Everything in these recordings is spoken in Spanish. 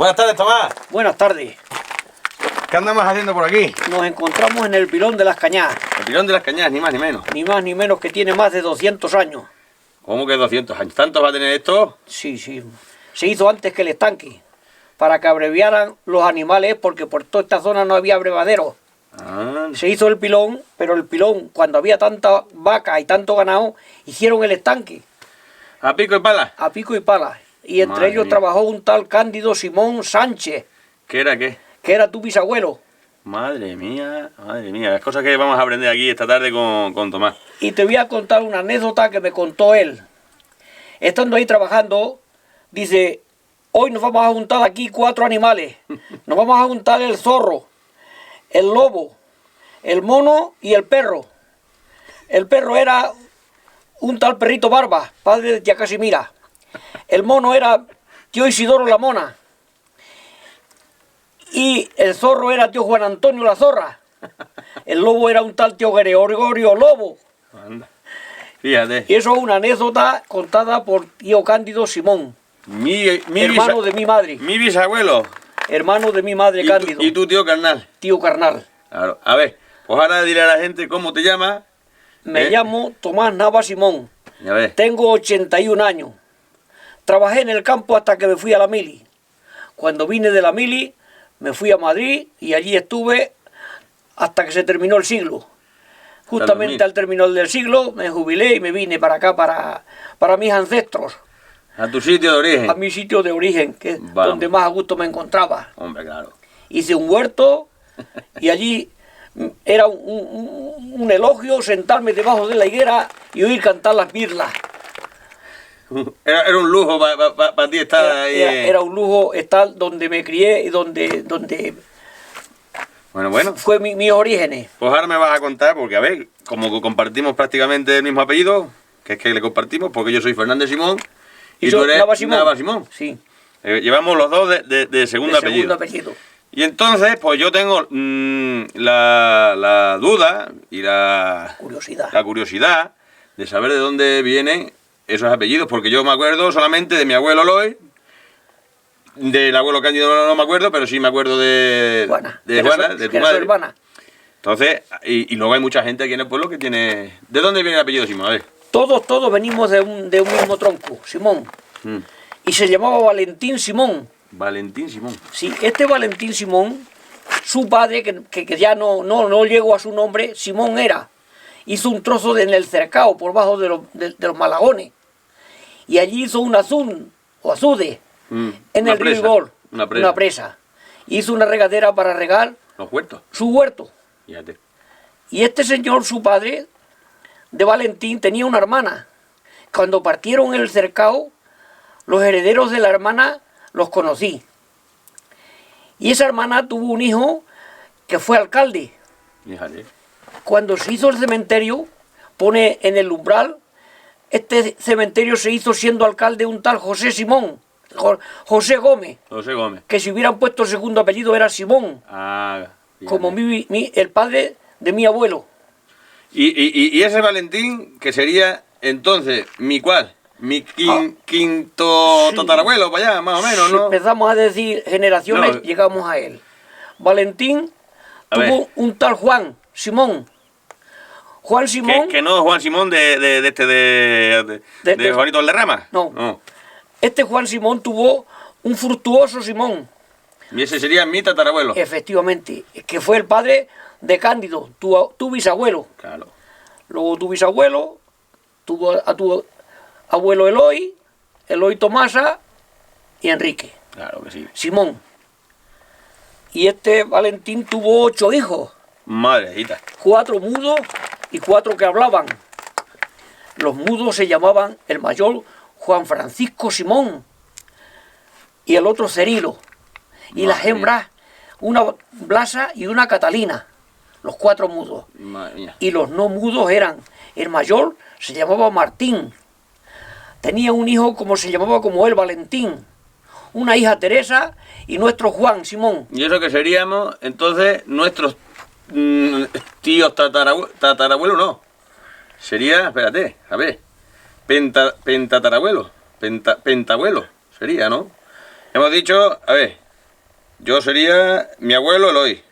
Buenas tardes, Tomás. Buenas tardes. ¿Qué andamos haciendo por aquí? Nos encontramos en el Pilón de las Cañadas. El Pilón de las Cañadas, ni más ni menos. Ni más ni menos, que tiene más de 200 años. ¿Cómo que 200 años? ¿Tanto va a tener esto? Sí, sí. Se hizo antes que el estanque, para que abreviaran los animales, porque por toda esta zona no había abrevadero. Se hizo el pilón, pero el pilón, cuando había tanta vaca y tanto ganado, hicieron el estanque. ¿A pico y pala? A pico y pala. Y entre ellos trabajó un tal Cándido Simón Sánchez. ¿Qué era qué? Que era tu bisabuelo. Madre mía, las cosas que vamos a aprender aquí esta tarde con Tomás. Y te voy a contar una anécdota que me contó él. Estando ahí trabajando, dice, hoy nos vamos a juntar aquí 4 animales. Nos vamos a juntar el zorro, el lobo, el mono y el perro. El perro era un tal Perrito Barba, padre de tía Casimira. El mono era tío Isidoro la Mona. Y el zorro era tío Juan Antonio la Zorra. El lobo era un tal tío Gregorio Lobo. Anda. Fíjate. Y eso es una anécdota contada por tío Cándido Simón, hermano de mi madre. Mi bisabuelo. Hermano de mi madre, Cándido. ¿Y tu tío carnal? Tío carnal. Claro. A ver, pues ahora dile a la gente cómo te llamas. Me llamo Tomás Nava Simón. A ver. Tengo 81 años. Trabajé en el campo hasta que me fui a la mili. Cuando vine de la mili, me fui a Madrid y allí estuve hasta que se terminó el siglo. Justamente al terminar del siglo me jubilé y me vine para acá, para mis ancestros. ¿A tu sitio de origen? A mi sitio de origen, que es donde más a gusto me encontraba. Hombre, claro. Hice un huerto y allí era un elogio sentarme debajo de la higuera y oír cantar las birlas. Era un lujo para ti estar ahí. Era un lujo estar donde me crié y donde Bueno. fue mis orígenes. Pues ahora me vas a contar, porque a ver, como compartimos prácticamente el mismo apellido, que es que le compartimos, porque yo soy Fernández Simón y tú eres Nava Simón. Sí. Llevamos los dos de segundo apellido. Y entonces, pues yo tengo la duda y la curiosidad de saber de dónde vienen esos apellidos, porque yo me acuerdo solamente de mi abuelo Loy, del abuelo Cándido no me acuerdo, pero sí me acuerdo de Juana, de tu madre. Hermana. Entonces, y luego hay mucha gente aquí en el pueblo que tiene... ¿De dónde viene el apellido Simón? A ver. Todos venimos de un mismo tronco, Simón. Y se llamaba Valentín Simón. Valentín Simón. Sí, este Valentín Simón, su padre, que ya no llegó a su nombre, Simón hizo un trozo en el cercado, por bajo de los malagones. Y allí hizo un azude, en el río Ibor, una presa. Hizo una regadera para regar los huertos. Su huerto. Fíjate. Y este señor, su padre, de Valentín, tenía una hermana. Cuando partieron el cercado, los herederos de la hermana los conocí. Y esa hermana tuvo un hijo que fue alcalde. Fíjate. Cuando se hizo el cementerio, pone en el umbral, este cementerio se hizo siendo alcalde un tal José Simón, José Gómez. José Gómez. Que si hubieran puesto el segundo apellido era Simón. Como el padre de mi abuelo. Y ese Valentín, que sería entonces mi quinto tatarabuelo para allá, más o menos, ¿no? Si empezamos a decir generaciones, llegamos a él. Valentín tuvo un tal Juan Simón. Juan Simón... Que no Juan Simón de Juanito Valderrama. No. Este Juan Simón tuvo un fructuoso Simón. Y ese sería mi tatarabuelo. Efectivamente, que fue el padre de Cándido, tu bisabuelo. Claro. Luego tu bisabuelo tuvo a tu abuelo Eloy Tomasa y Enrique. Claro que sí. Simón. Y este Valentín tuvo 8 hijos. Madrecita. 4 mudos y 4 que hablaban. Los mudos se llamaban el mayor Juan Francisco Simón y el otro Cerilo. Y las hembras, una Blasa y una Catalina. Los 4 mudos. Madre mía. Y los no mudos eran, el mayor se llamaba Martín. Tenía un hijo como se llamaba como él, Valentín. Una hija Teresa y nuestro Juan Simón. Y eso que seríamos, entonces, nuestros tíos tatarabuelos, no. Sería, espérate, a ver, pentabuelo sería, ¿no? Hemos dicho, a ver, Yo sería mi abuelo Eloy.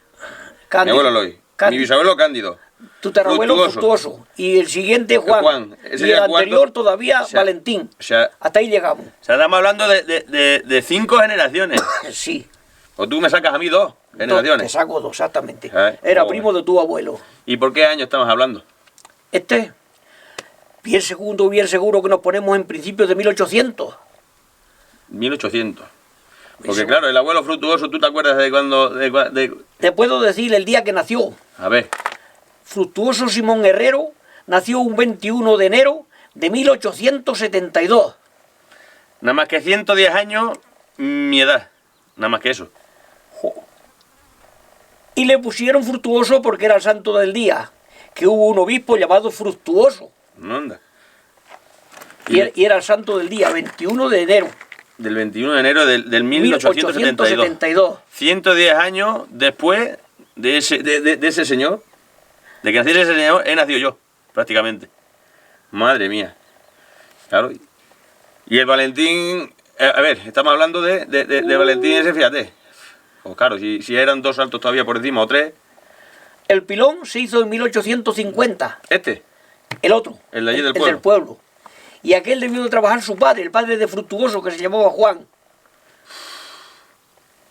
Cándido. Mi abuelo Eloy. Mi bisabuelo Cándido. Tu tatarabuelo Fructuoso. Y el siguiente Juan. Ese Y el ya cuarto. anterior todavía O sea, Valentín. O sea, Hasta ahí llegamos. Estamos hablando de 5 generaciones. Sí. o tú me sacas a mí 2 Te generaciones. saco 2, exactamente. Joder. Era primo de tu abuelo. ¿Y por qué año estamos hablando? Bien seguro que nos ponemos en principios de 1800. 1800. Porque Eso. claro, el abuelo Fructuoso, ¿tú te acuerdas de cuando...? Te puedo decir el día que nació. A ver, Fructuoso Simón Herrero nació un 21 de enero de 1872. Nada más que 110 años, mi edad. Nada más que eso. Jo. Y le pusieron Fructuoso porque era el santo del día, que hubo un obispo llamado Fructuoso. no anda. Y era el santo del día, 21 de enero Del 21 de enero del 1872. 1872. 110 años después de ese señor, de que naciera ese señor, he nacido yo, prácticamente. Madre mía. Claro. Y el Valentín... a ver, estamos hablando de Valentín ese, fíjate. Pues claro, si eran 2 saltos todavía por encima o 3. El pilón se hizo en 1850. El otro. El de allí del el pueblo. del pueblo. Y aquel debió de trabajar su padre, el padre de Fructuoso, que se llamaba Juan.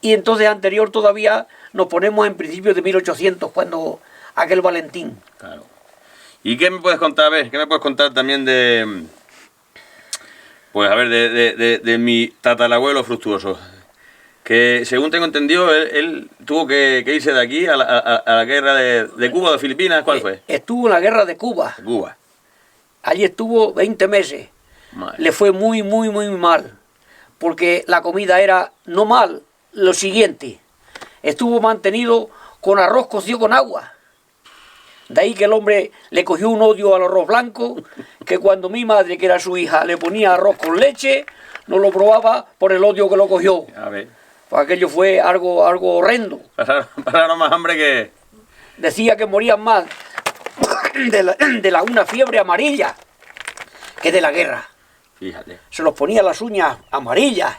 Y entonces anterior todavía nos ponemos en principios de 1800, cuando aquel Valentín. Claro. ¿Y qué me puedes contar? A ver, ¿qué me puedes contar también de... Pues a ver, de mi tatarabuelo Fructuoso? Que según tengo entendido, él tuvo que irse de aquí a la guerra de Cuba o de Filipinas. ¿Cuál fue? Estuvo en la guerra de Cuba. De Cuba. Allí estuvo 20 meses. Madre. Le fue muy mal. Porque la comida era no mal, lo siguiente. Estuvo mantenido con arroz cocido con agua. De ahí que el hombre le cogió un odio al arroz blanco, que cuando mi madre, que era su hija, le ponía arroz con leche, no lo probaba por el odio que lo cogió. A ver. Pues aquello fue algo horrendo. Pasaron más hambre que... Decía que morían más de una fiebre amarilla que de la guerra. Fíjate. Se los ponía las uñas amarillas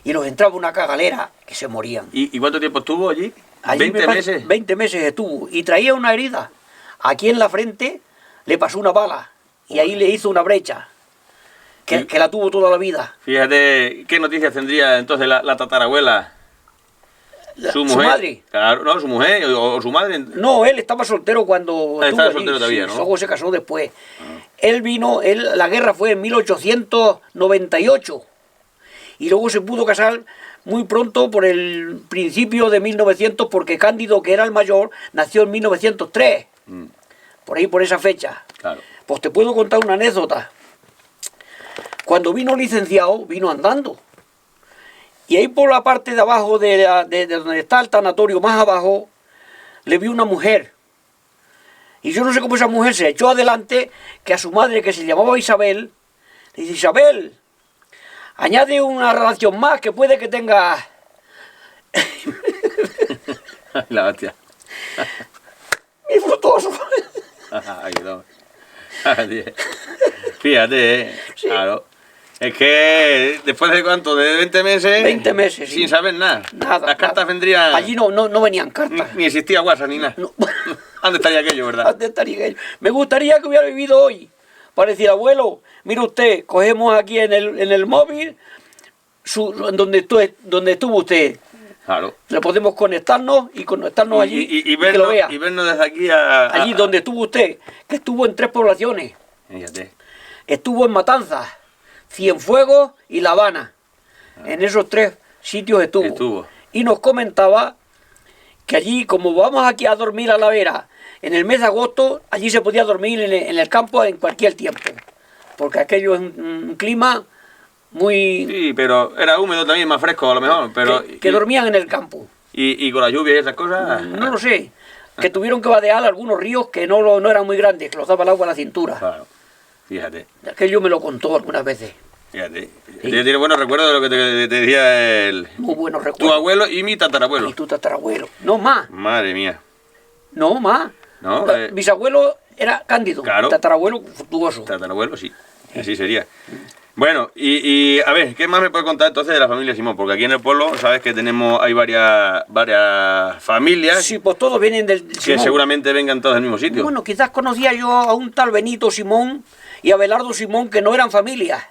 y los entraba una cagalera que se morían. ¿Y cuánto tiempo estuvo allí? Allí ¿20 meses? 20 meses estuvo y traía una herida. Aquí en la frente le pasó una bala y ahí le hizo una brecha que la tuvo toda la vida. Fíjate, ¿qué noticias tendría entonces la tatarabuela? ¿Su mujer? madre. Claro, no, su mujer o su madre. No, él estaba soltero cuando estuvo estaba allí. soltero todavía, ¿no? Luego se casó después. La guerra fue en 1898 y luego se pudo casar muy pronto por el principio de 1900 porque Cándido, que era el mayor, nació en 1903. Por ahí, por esa fecha. Claro. Pues te puedo contar una anécdota. Cuando vino licenciado, vino andando. Y ahí por la parte de abajo de donde está el tanatorio, más abajo, le vi una mujer. Y yo no sé cómo esa mujer se echó adelante, que a su madre, que se llamaba Isabel, le dice: Isabel, añade una relación más que puede que tenga... La hostia. Mi Fructuoso. Ay, no. Fíjate, Sí. claro. Es que después de cuánto, de 20 meses... 20 meses, sí. Sin saber nada. Nada. Las cartas nada. vendrían... Allí no venían cartas. Ni existía WhatsApp ni nada. No. ¿Dónde estaría aquello, verdad? ¿Dónde estaría ello? Me gustaría que hubiera vivido hoy para decir: abuelo, mire usted, cogemos aquí en el móvil donde estuvo usted. Claro. Le podemos conectarnos allí Y que lo vea. vernos desde aquí a... Allí donde estuvo usted, que estuvo en 3 poblaciones. Fíjate. Estuvo en Matanzas, Cienfuegos y La Habana. En esos 3 sitios estuvo. Y nos comentaba que allí, como vamos aquí a dormir a la vera, en el mes de agosto, allí se podía dormir en el campo en cualquier tiempo. Porque aquello es un clima muy... Sí, pero era húmedo también, más fresco a lo mejor. Pero que dormían en el campo. y con la lluvia y esas cosas... No lo sé. Que tuvieron que vadear algunos ríos que no eran muy grandes, que los daba el agua a la cintura. Claro. Fíjate. Aquello me lo contó algunas veces. Fíjate. Sí. Tiene buenos recuerdos de lo que te decía Muy buenos tu recuerdos. abuelo y mi tatarabuelo. Y tu tatarabuelo. No más. Madre mía. No más. No, Bisabuelo era Cándido. Claro. Tatarabuelo Fructuoso. Tatarabuelo, sí. Así sería. Bueno, y a ver, ¿qué más me puedes contar entonces de la familia Simón? Porque aquí en el pueblo, sabes que hay varias familias Sí, pues todos vienen del que Simón. seguramente vengan todos del mismo sitio. Bueno, quizás conocía yo a un tal Benito Simón y a Belardo Simón que no eran familia.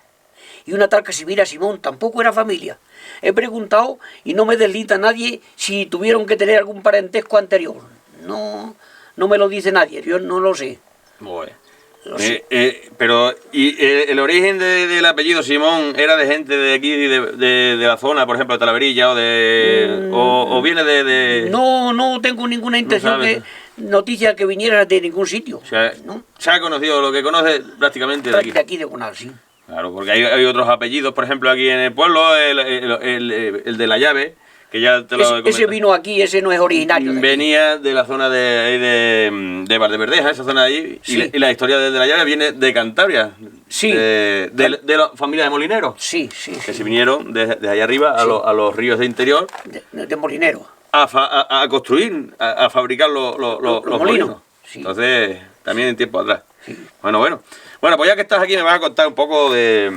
Y una tal Casimira Simón tampoco era familia. He preguntado y no me deslita nadie si tuvieron que tener algún parentesco anterior. No, no me lo dice nadie, yo no lo sé. Bueno. Lo sé. Pero, ¿y el origen del apellido Simón era de gente de aquí, de la zona, por ejemplo, de Talaverilla, o viene de...? No tengo ninguna intención sabes. noticia que viniera de ningún sitio. O sea, ¿no? se ha conocido lo que conoce prácticamente de aquí. De aquí de Conal, sí. Claro, porque hay otros apellidos, por ejemplo, aquí en el pueblo, el de la llave, que ya te lo he Ese comentado. vino aquí, ese no es originario de aquí. Venía de la zona de Valdeverdeja, esa zona de ahí, Sí. y la historia de la llave viene de Cantabria, Sí. de la familia de molineros, Sí, que se vinieron desde allá arriba a los ríos de interior de molinero. a construir, a fabricar los molinos. molinos. Sí. Entonces, también en tiempo atrás. Sí. Bueno, pues ya que estás aquí me vas a contar un poco de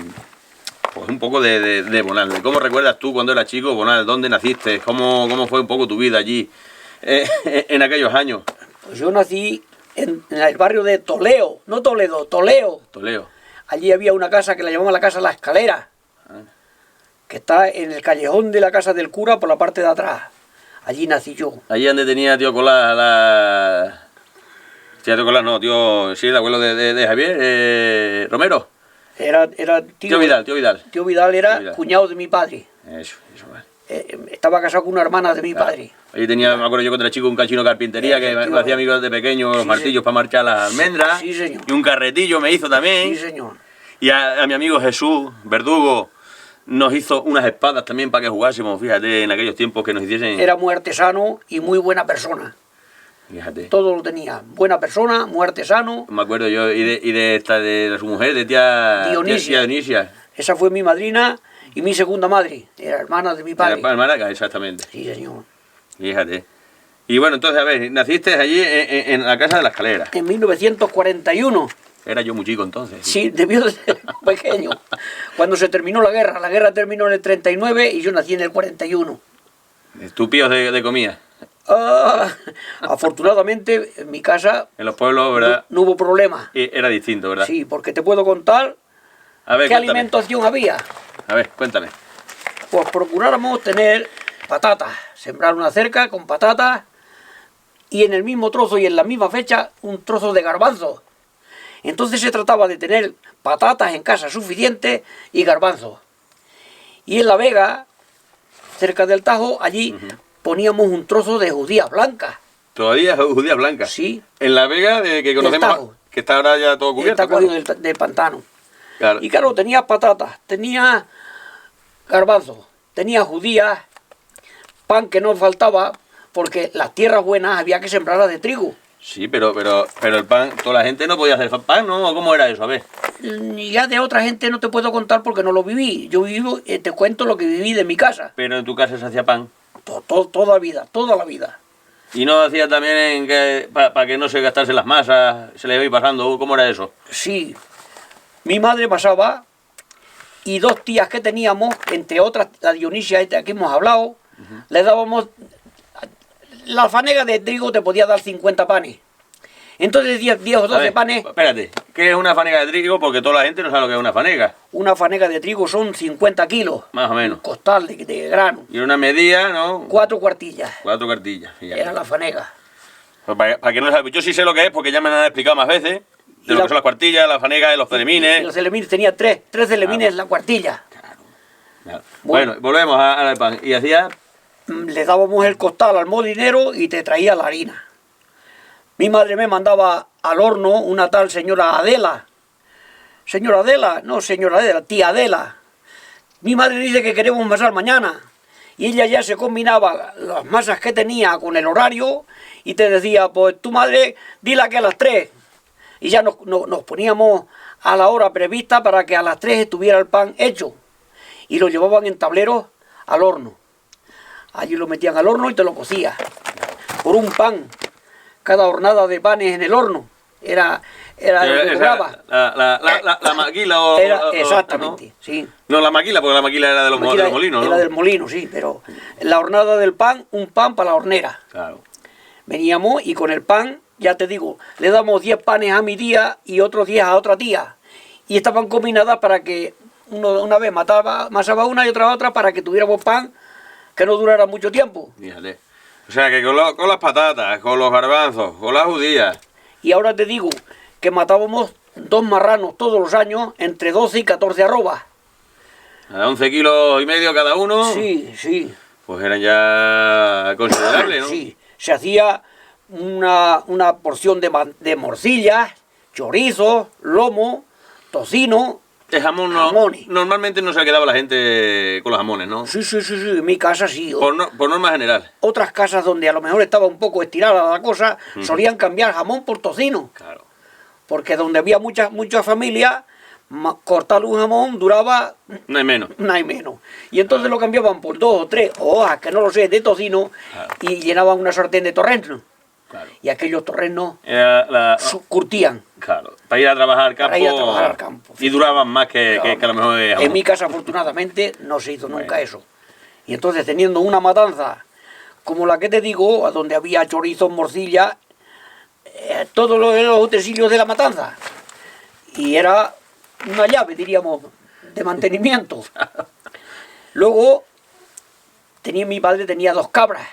Bonal, de cómo recuerdas tú cuando eras chico, Bonal, dónde naciste, cómo fue un poco tu vida allí en aquellos años. Pues yo nací en el barrio de Toleo, no Toledo, Toleo. Toleo. Allí había una casa que la llamaban la Casa La Escalera, que está en el callejón de la casa del cura por la parte de atrás. Allí nací yo. Allí donde tenía tío Colás tío Colás no, sí, el abuelo de Javier, Romero. Era Tío Vidal. Tío Vidal era Tío Vidal. cuñado de mi padre. Eso, vale. Estaba casado con una hermana de mi padre. Allí tenía, me acuerdo yo cuando era chico, un cachino de carpintería que me hacía amigos de pequeño, los Sí, martillos para marchar las almendras. Sí, señor. Y un carretillo me hizo también. Sí, señor. Y a mi amigo Jesús Verdugo nos hizo unas espadas también para que jugásemos, fíjate, en aquellos tiempos que nos hiciesen... Era muy artesano y muy buena persona. Fíjate. Todo lo tenía. Buena persona, muy artesano. Me acuerdo yo, de su mujer, de tía Dionisia. Dionisia. Esa fue mi madrina y mi segunda madre. Era hermana de mi padre. Era Maraca, exactamente. Sí, señor. Fíjate. Y bueno, entonces, a ver, naciste allí en la Casa de la Escalera. En 1941. Era yo muy chico entonces. Sí, debió de ser pequeño. Cuando se terminó la guerra terminó en el 39 y yo nací en el 41. Estúpidos de comida. Afortunadamente en mi casa En los pueblos, ¿verdad? no hubo problema. Era distinto, ¿verdad? Sí, porque te puedo contar A ver, qué cuéntame. alimentación había. A ver, cuéntame. Pues procuráramos tener patatas, sembrar una cerca con patatas y en el mismo trozo y en la misma fecha un trozo de garbanzo. Entonces se trataba de tener patatas en casa suficientes y garbanzos. Y en La Vega, cerca del Tajo, allí poníamos un trozo de judías blancas. Todavía es judía blanca. Sí, En La Vega, que Tajo. conocemos, que está ahora ya todo cubierto. está cogido del pantano. Claro. Y claro, tenía patatas, tenía garbanzos, tenía judías, pan que no faltaba, porque las tierras buenas había que sembrarlas de trigo. Sí, pero el pan, toda la gente no podía hacer pan, ¿no? ¿Cómo era eso? A ver. Y ya de otra gente no te puedo contar porque no lo viví. Yo vivo, te cuento lo que viví de mi casa. Pero en tu casa se hacía pan. Toda la vida, toda la vida. Y no hacía también para que no se gastasen las masas, se le iba pasando, ¿cómo era eso? Sí, mi madre pasaba y dos tías que teníamos, entre otras la Dionisia esta que hemos hablado, le dábamos, la alfanega de trigo te podía dar 50 panes. Entonces 10 o A 12 ver, panes, espérate, ¿qué es una fanega de trigo? Porque toda la gente no sabe lo que es una fanega, una fanega de trigo son 50 kilos, más o menos. un costal de grano, Y una medida, ¿no? 4 cuartillas, 4 cartillas. Fíjate. era la fanega. Pues para que no sabe, yo sí sé lo que es porque ya me lo han explicado más veces. Y De lo la- que son las cuartillas, las fanegas, los Y celemines. los celemines tenía tres celemines en la cuartilla. Claro. Bueno, volvemos al pan. Y hacía... Le dábamos el costal al molinero y te traía la harina. Mi madre me mandaba al horno una tal señora Adela. Señora Adela, no señora Adela, tía Adela. Mi madre dice que queremos amasar mañana. Y ella ya se combinaba las masas que tenía con el horario y te decía, pues tu madre, dila que a las 3. Y ya nos poníamos a la hora prevista para que a las 3 estuviera el pan hecho. Y lo llevaban en tableros al horno. Allí lo metían al horno y te lo cocía. Por un pan, cada hornada de panes en el horno. era lo que cobraba. La maquila o... Exactamente, ¿no? sí. No, la maquila, porque la maquila era de los molinos, ¿no? Era del molino, sí, pero la hornada del pan, un pan para la hornera. Claro. Veníamos y con el pan, ya te digo, le damos 10 panes a mi tía y otros 10 a otra tía. Y estaban combinadas para que una vez amasaba una y otra para que tuviéramos pan que no durara mucho tiempo. Fíjate. O sea, que con las patatas, con los garbanzos, con las judías. Y ahora te digo que matábamos 2 marranos todos los años entre 12 y 14 arrobas. A 11 kilos y medio cada uno. Sí, sí. Pues eran ya considerables, ¿no? Sí, se hacía una porción de morcillas, chorizo, lomo, tocino. El jamón jamones. Normalmente no se quedaba la gente con los jamones, ¿no? Sí, en mi casa sí. Por norma general. Otras casas donde a lo mejor estaba un poco estirada la cosa, solían cambiar jamón por tocino. Claro. Porque donde había muchas familias, cortar un jamón duraba... No hay menos. No hay menos. Y entonces lo cambiaban por 2 o 3 hojas, que no lo sé, de tocino, y llenaban una sartén de torreznos. Claro. Y aquellos torreznos curtían. Claro, para ir a trabajar al campo. Y duraban más que a lo mejor... En mi casa, afortunadamente, no se hizo nunca eso. Y entonces, teniendo una matanza como la que te digo, donde había chorizo, morcilla, todos los utensilios de la matanza. Y era una llave, diríamos, de mantenimiento. Luego, mi padre tenía 2 cabras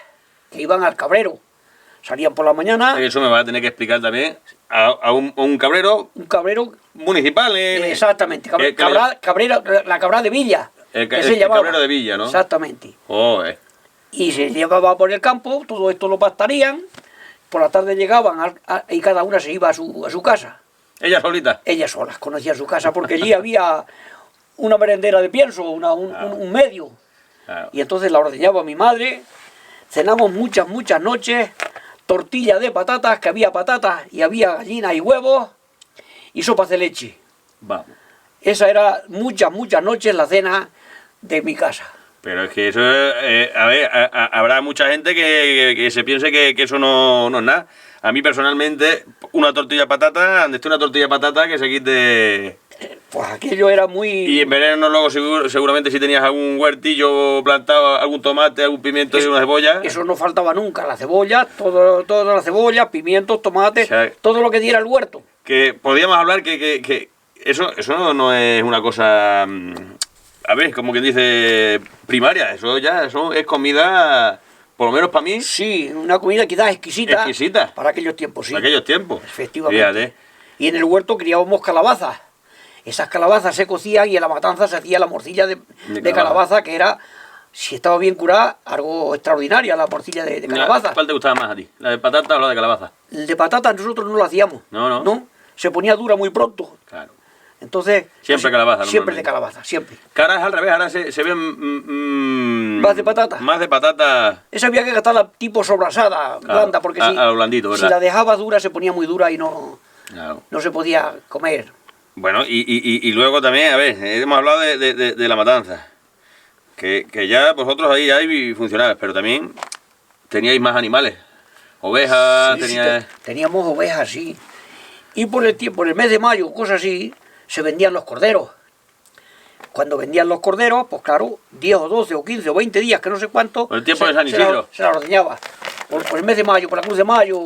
que iban al cabrero. Salían por la mañana. Eso me va a tener que explicar también a un cabrero. Un cabrero municipal. Exactamente. La cabra de Villa. El cabrero de Villa, ¿no? Exactamente. Y se llevaba por el campo, todo esto lo pastarían. Por la tarde llegaban y cada una se iba a su casa. ¿Ellas solitas? Ellas solas conocían su casa, porque allí había una merendera de pienso, un medio. Claro. Y entonces la ordeñaba mi madre. Cenamos muchas noches. Tortilla de patatas, que había patatas y había gallinas y huevos, y sopas de leche. Vamos. Esa era muchas noches la cena de mi casa. Pero es que eso, habrá mucha gente que se piense que eso no es nada. A mí personalmente, una tortilla de patata, donde esté una tortilla de patata que se quite... Pues aquello era muy... Y en verano luego seguramente si tenías algún huertillo plantado, algún tomate, algún pimiento y una cebolla... Eso no faltaba nunca, la cebolla, toda la cebolla, pimientos, tomates, o sea, todo lo que diera el huerto. Que podríamos hablar que eso no es una cosa... A ver, como quien dice, primaria. Eso es comida, por lo menos para mí... Sí, una comida quizás exquisita. Exquisita. Para aquellos tiempos, sí. Para aquellos tiempos. Efectivamente. Fíjate. Y en el huerto criábamos calabazas. Esas calabazas se cocían y en la matanza se hacía la morcilla de calabaza, que era, si estaba bien curada, algo extraordinaria, la morcilla de calabaza. ¿Cuál te gustaba más a ti? ¿La de patata o la de calabaza? El de patata nosotros no lo hacíamos. No. Se ponía dura muy pronto. Claro. Entonces... Siempre calabaza, siempre de calabaza, siempre. Que ahora es al revés, ahora se ven... más de patata. Más de patata. Esa había que gastarla tipo sobrasada, blanda, porque a lo blandito, ¿verdad? Si la dejaba dura se ponía muy dura y no se podía comer. Bueno, y luego también, a ver, hemos hablado de la matanza. Que ya vosotros ahí hay funcionarios, pero también teníais más animales. Ovejas, teníamos ovejas, sí. Y por el mes de mayo, cosas así, se vendían los corderos. Cuando vendían los corderos, pues claro, 10 o 12 o 15 o 20 días, que no sé cuánto... Por el tiempo de San Isidro. Se la ordeñaba. Por el mes de mayo, por la cruz de mayo...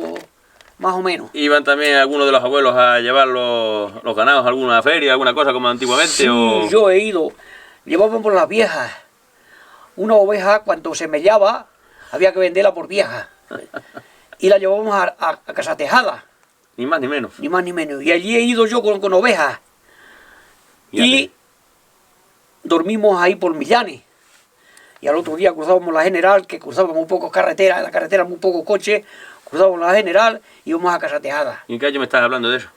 Más o menos. ¿Iban también algunos de los abuelos a llevar los ganados a alguna feria, alguna cosa como antiguamente? Sí, yo he ido. Llevaban por las viejas. Una oveja, cuando se mellaba, había que venderla por vieja. Y la llevábamos a Casa Tejada. Ni más ni menos. Ni más ni menos. Y allí he ido yo con ovejas. Y dormimos ahí por Millanes. Y al otro día cruzábamos la General, que cruzábamos muy pocos carreteras, en la carretera muy pocos coches. Cruzábamos la General y íbamos a Casa Tejada. ¿Y en qué año me estás hablando de eso?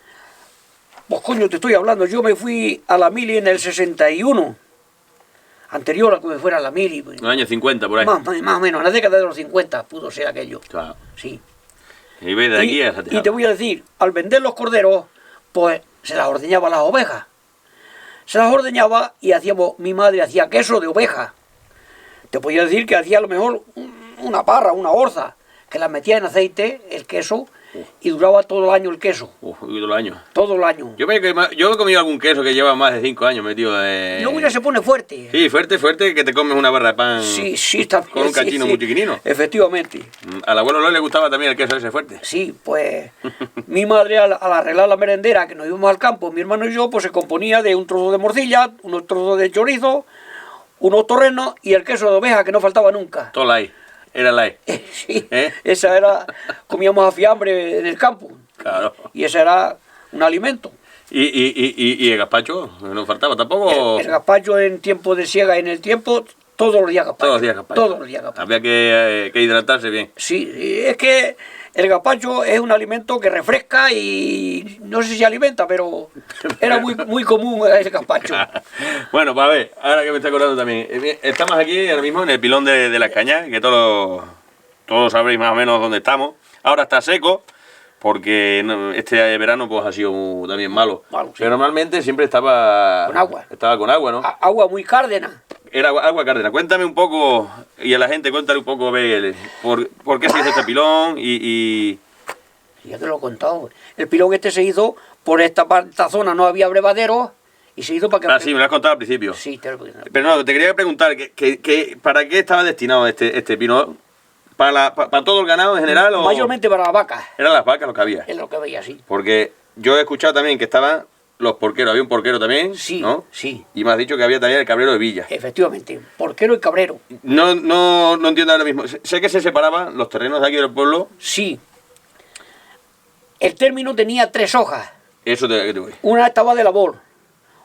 Pues coño, te estoy hablando. Yo me fui a la mili en el 61. Anterior a que me fuera a la mili. En los años 50, por ahí. Más o menos, en la década de los 50 pudo ser aquello. Claro. Sí. Y ves de aquí a Casa Tejada. Y te voy a decir, al vender los corderos, pues se las ordeñaba las ovejas. Se las ordeñaba y mi madre hacía queso de oveja. Te podía decir que hacía a lo mejor una parra, una orza, que la metía en aceite, el queso, y duraba todo el año el queso. Uf, y todo el año. Todo el año. Yo he comido algún queso que lleva más de 5 años metido Luego ya se pone fuerte. Sí, fuerte, que te comes una barra de pan Sí, también. con un cachino muy chiquinino. Efectivamente. Al abuelo Loy le gustaba también el queso ese fuerte. Sí, pues mi madre al arreglar la merendera, que nos íbamos al campo, mi hermano y yo, pues se componía de un trozo de morcilla, unos trozos de chorizo, unos torrenos y el queso de oveja, que no faltaba nunca. Todo light. Era light. Sí, esa era, comíamos a fiambre en el campo. Claro. Y ese era un alimento. ¿Y el gazpacho? ¿No faltaba tampoco? El gazpacho en tiempo de siega, en el tiempo, todos los días gazpacho. Todos los días gazpacho. Todos los días gazpacho. Había que hidratarse bien. Sí, es que el gazpacho es un alimento que refresca y no sé si alimenta, pero era muy común ese gazpacho. Bueno, pues a ver, ahora que me estoy acordando también. Estamos aquí ahora mismo en el pilón de las cañas, que todos sabréis más o menos dónde estamos. Ahora está seco, porque este verano pues ha sido también malo. Sí. Pero normalmente siempre estaba con agua. Estaba con agua, ¿no? Agua muy cárdena. Era agua cárdena. Cuéntame un poco, y a la gente cuéntale un poco, por qué se hizo este pilón y... Ya te lo he contado. El pilón este se hizo por esta zona, no había abrevadero y se hizo para que... Ah, sí, me lo has contado al principio. Sí, te lo he contado. Pero no, te quería preguntar, ¿para qué estaba destinado este pilón? ¿Para todo el ganado en general? O... Mayormente para las vacas. Eran las vacas lo que había. Es lo que veía, sí. Porque yo he escuchado también que estaban los porqueros, había un porquero también, Sí, ¿no? sí. Y me has dicho que había también el cabrero de Villa. Efectivamente, porquero y cabrero. No entiendo ahora mismo. Sé que se separaban los terrenos de aquí del pueblo. Sí. El término tenía 3 hojas. Eso te voy. Una estaba de labor,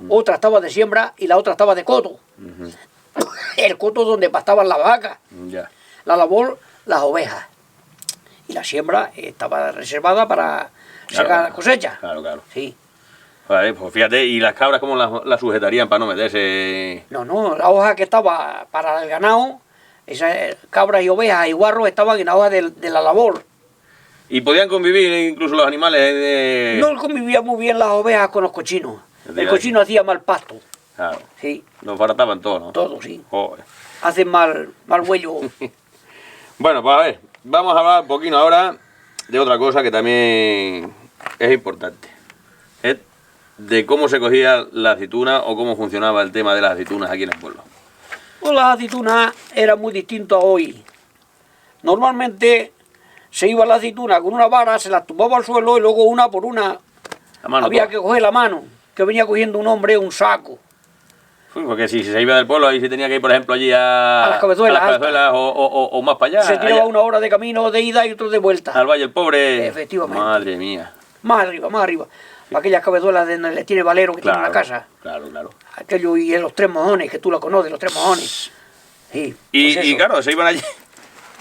otra estaba de siembra y la otra estaba de coto. El coto donde pastaban las vacas, Ya. la labor, las ovejas. Y la siembra estaba reservada para secar la cosecha. Claro. Sí. Vale, pues fíjate, ¿y las cabras cómo las sujetarían para no meterse? No, la hoja que estaba para el ganado, esas cabras y ovejas y guarros estaban en la hoja de la labor. ¿Y podían convivir incluso los animales? No convivían muy bien las ovejas con los cochinos. De El cochino hacía mal pasto. Claro. Sí, Los barataban todos, ¿no? todo, sí. Joder. Hacen mal huello. Bueno, pues a ver, vamos a hablar un poquito ahora de otra cosa que también es importante. Es de cómo se cogía la aceituna o cómo funcionaba el tema de las aceitunas aquí en el pueblo. Pues las aceitunas era muy distinto a hoy. Normalmente se iba la aceituna con una vara, se la tumbaba al suelo y luego una por una La mano había toda. que coger la mano, que venía cogiendo un hombre un saco. Uy, porque si se iba del pueblo ahí se tenía que ir, por ejemplo, allí a las Cabezuelas, a las Cabezuelas o más para allá. Se tiraba allá, una hora de camino de ida y otro de vuelta. al Valle el Pobre. Efectivamente. Madre mía. Más arriba. Para aquellas cabezuelas de donde tiene Valero que tiene en la casa. Claro. Aquello y los 3 mojones, que tú lo conoces, los 3 mojones. Sí, Y, pues y eso. claro, se iban allí.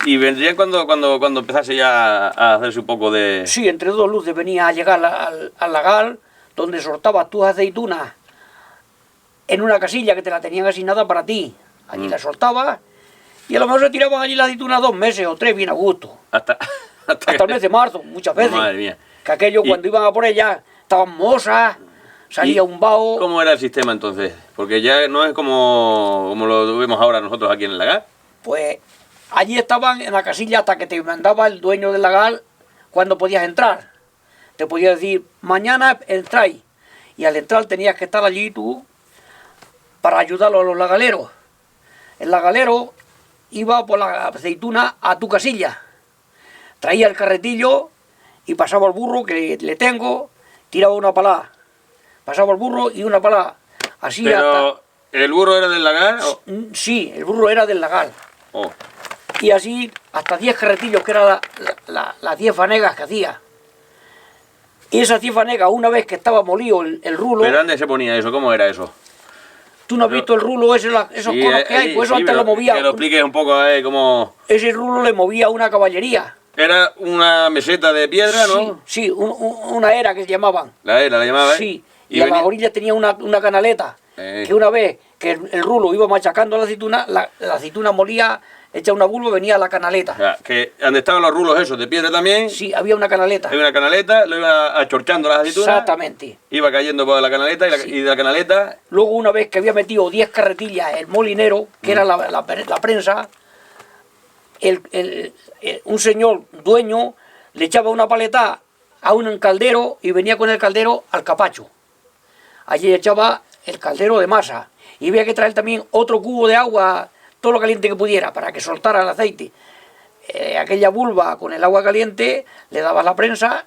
Y vendrían cuando empezase ya a hacerse un poco de... Sí, entre 2 luces venía a llegar al lagar, donde soltabas tus aceitunas en una casilla que te la tenían asignada para ti. Allí la soltabas y a lo mejor se tiraban allí las aceitunas 2 meses o 3 bien a gusto. Hasta Hasta el mes de marzo, muchas veces. Madre mía. Que aquello Y- cuando iban a por ellas estaban mozas, salía un vaho. ¿Cómo era el sistema entonces? Porque ya no es como lo vemos ahora nosotros aquí en el lagar. Pues allí estaban en la casilla hasta que te mandaba el dueño del lagar cuando podías entrar. Te podía decir, mañana entráis. Y al entrar tenías que estar allí tú para ayudarlo a los lagaleros. El lagalero iba por la aceituna a tu casilla. Traía el carretillo y pasaba el burro que le tengo, tiraba una palada. Pasaba el burro y una palada. Así Pero, ¿el burro era del lagar? Sí, el burro era del lagar. Oh. Y así hasta 10 carretillos, que eran las 10 fanegas que hacía. Y esas 10 fanegas, una vez que estaba molido el rulo, ¿Pero dónde se ponía eso? ¿Cómo era eso? tú no has visto el rulo, esos Sí, conos que hay, pues eso sí, antes pero lo movía. que lo expliques un poco, cómo... Ese rulo le movía una caballería. Era una meseta de piedra, ¿no? Sí, una era que se llamaban. La llamaba, ¿eh? Sí, Y y a venía- la orilla tenía una canaleta, que una vez que el rulo iba machacando la aceituna, la aceituna molía, echa una bulba, venía a la canaleta. O sea, que donde estaban los rulos esos de piedra también, Sí, había una canaleta. había una canaleta, lo iba achorchando las aceitunas. Exactamente. Iba cayendo por la canaleta y de la canaleta... Luego una vez que había metido 10 carretillas el molinero, que era la prensa, un señor dueño le echaba una paleta a un caldero y venía con el caldero al capacho. Allí echaba el caldero de masa y había que traer también otro cubo de agua, todo lo caliente que pudiera, para que soltara el aceite. Aquella vulva con el agua caliente, le dabas la prensa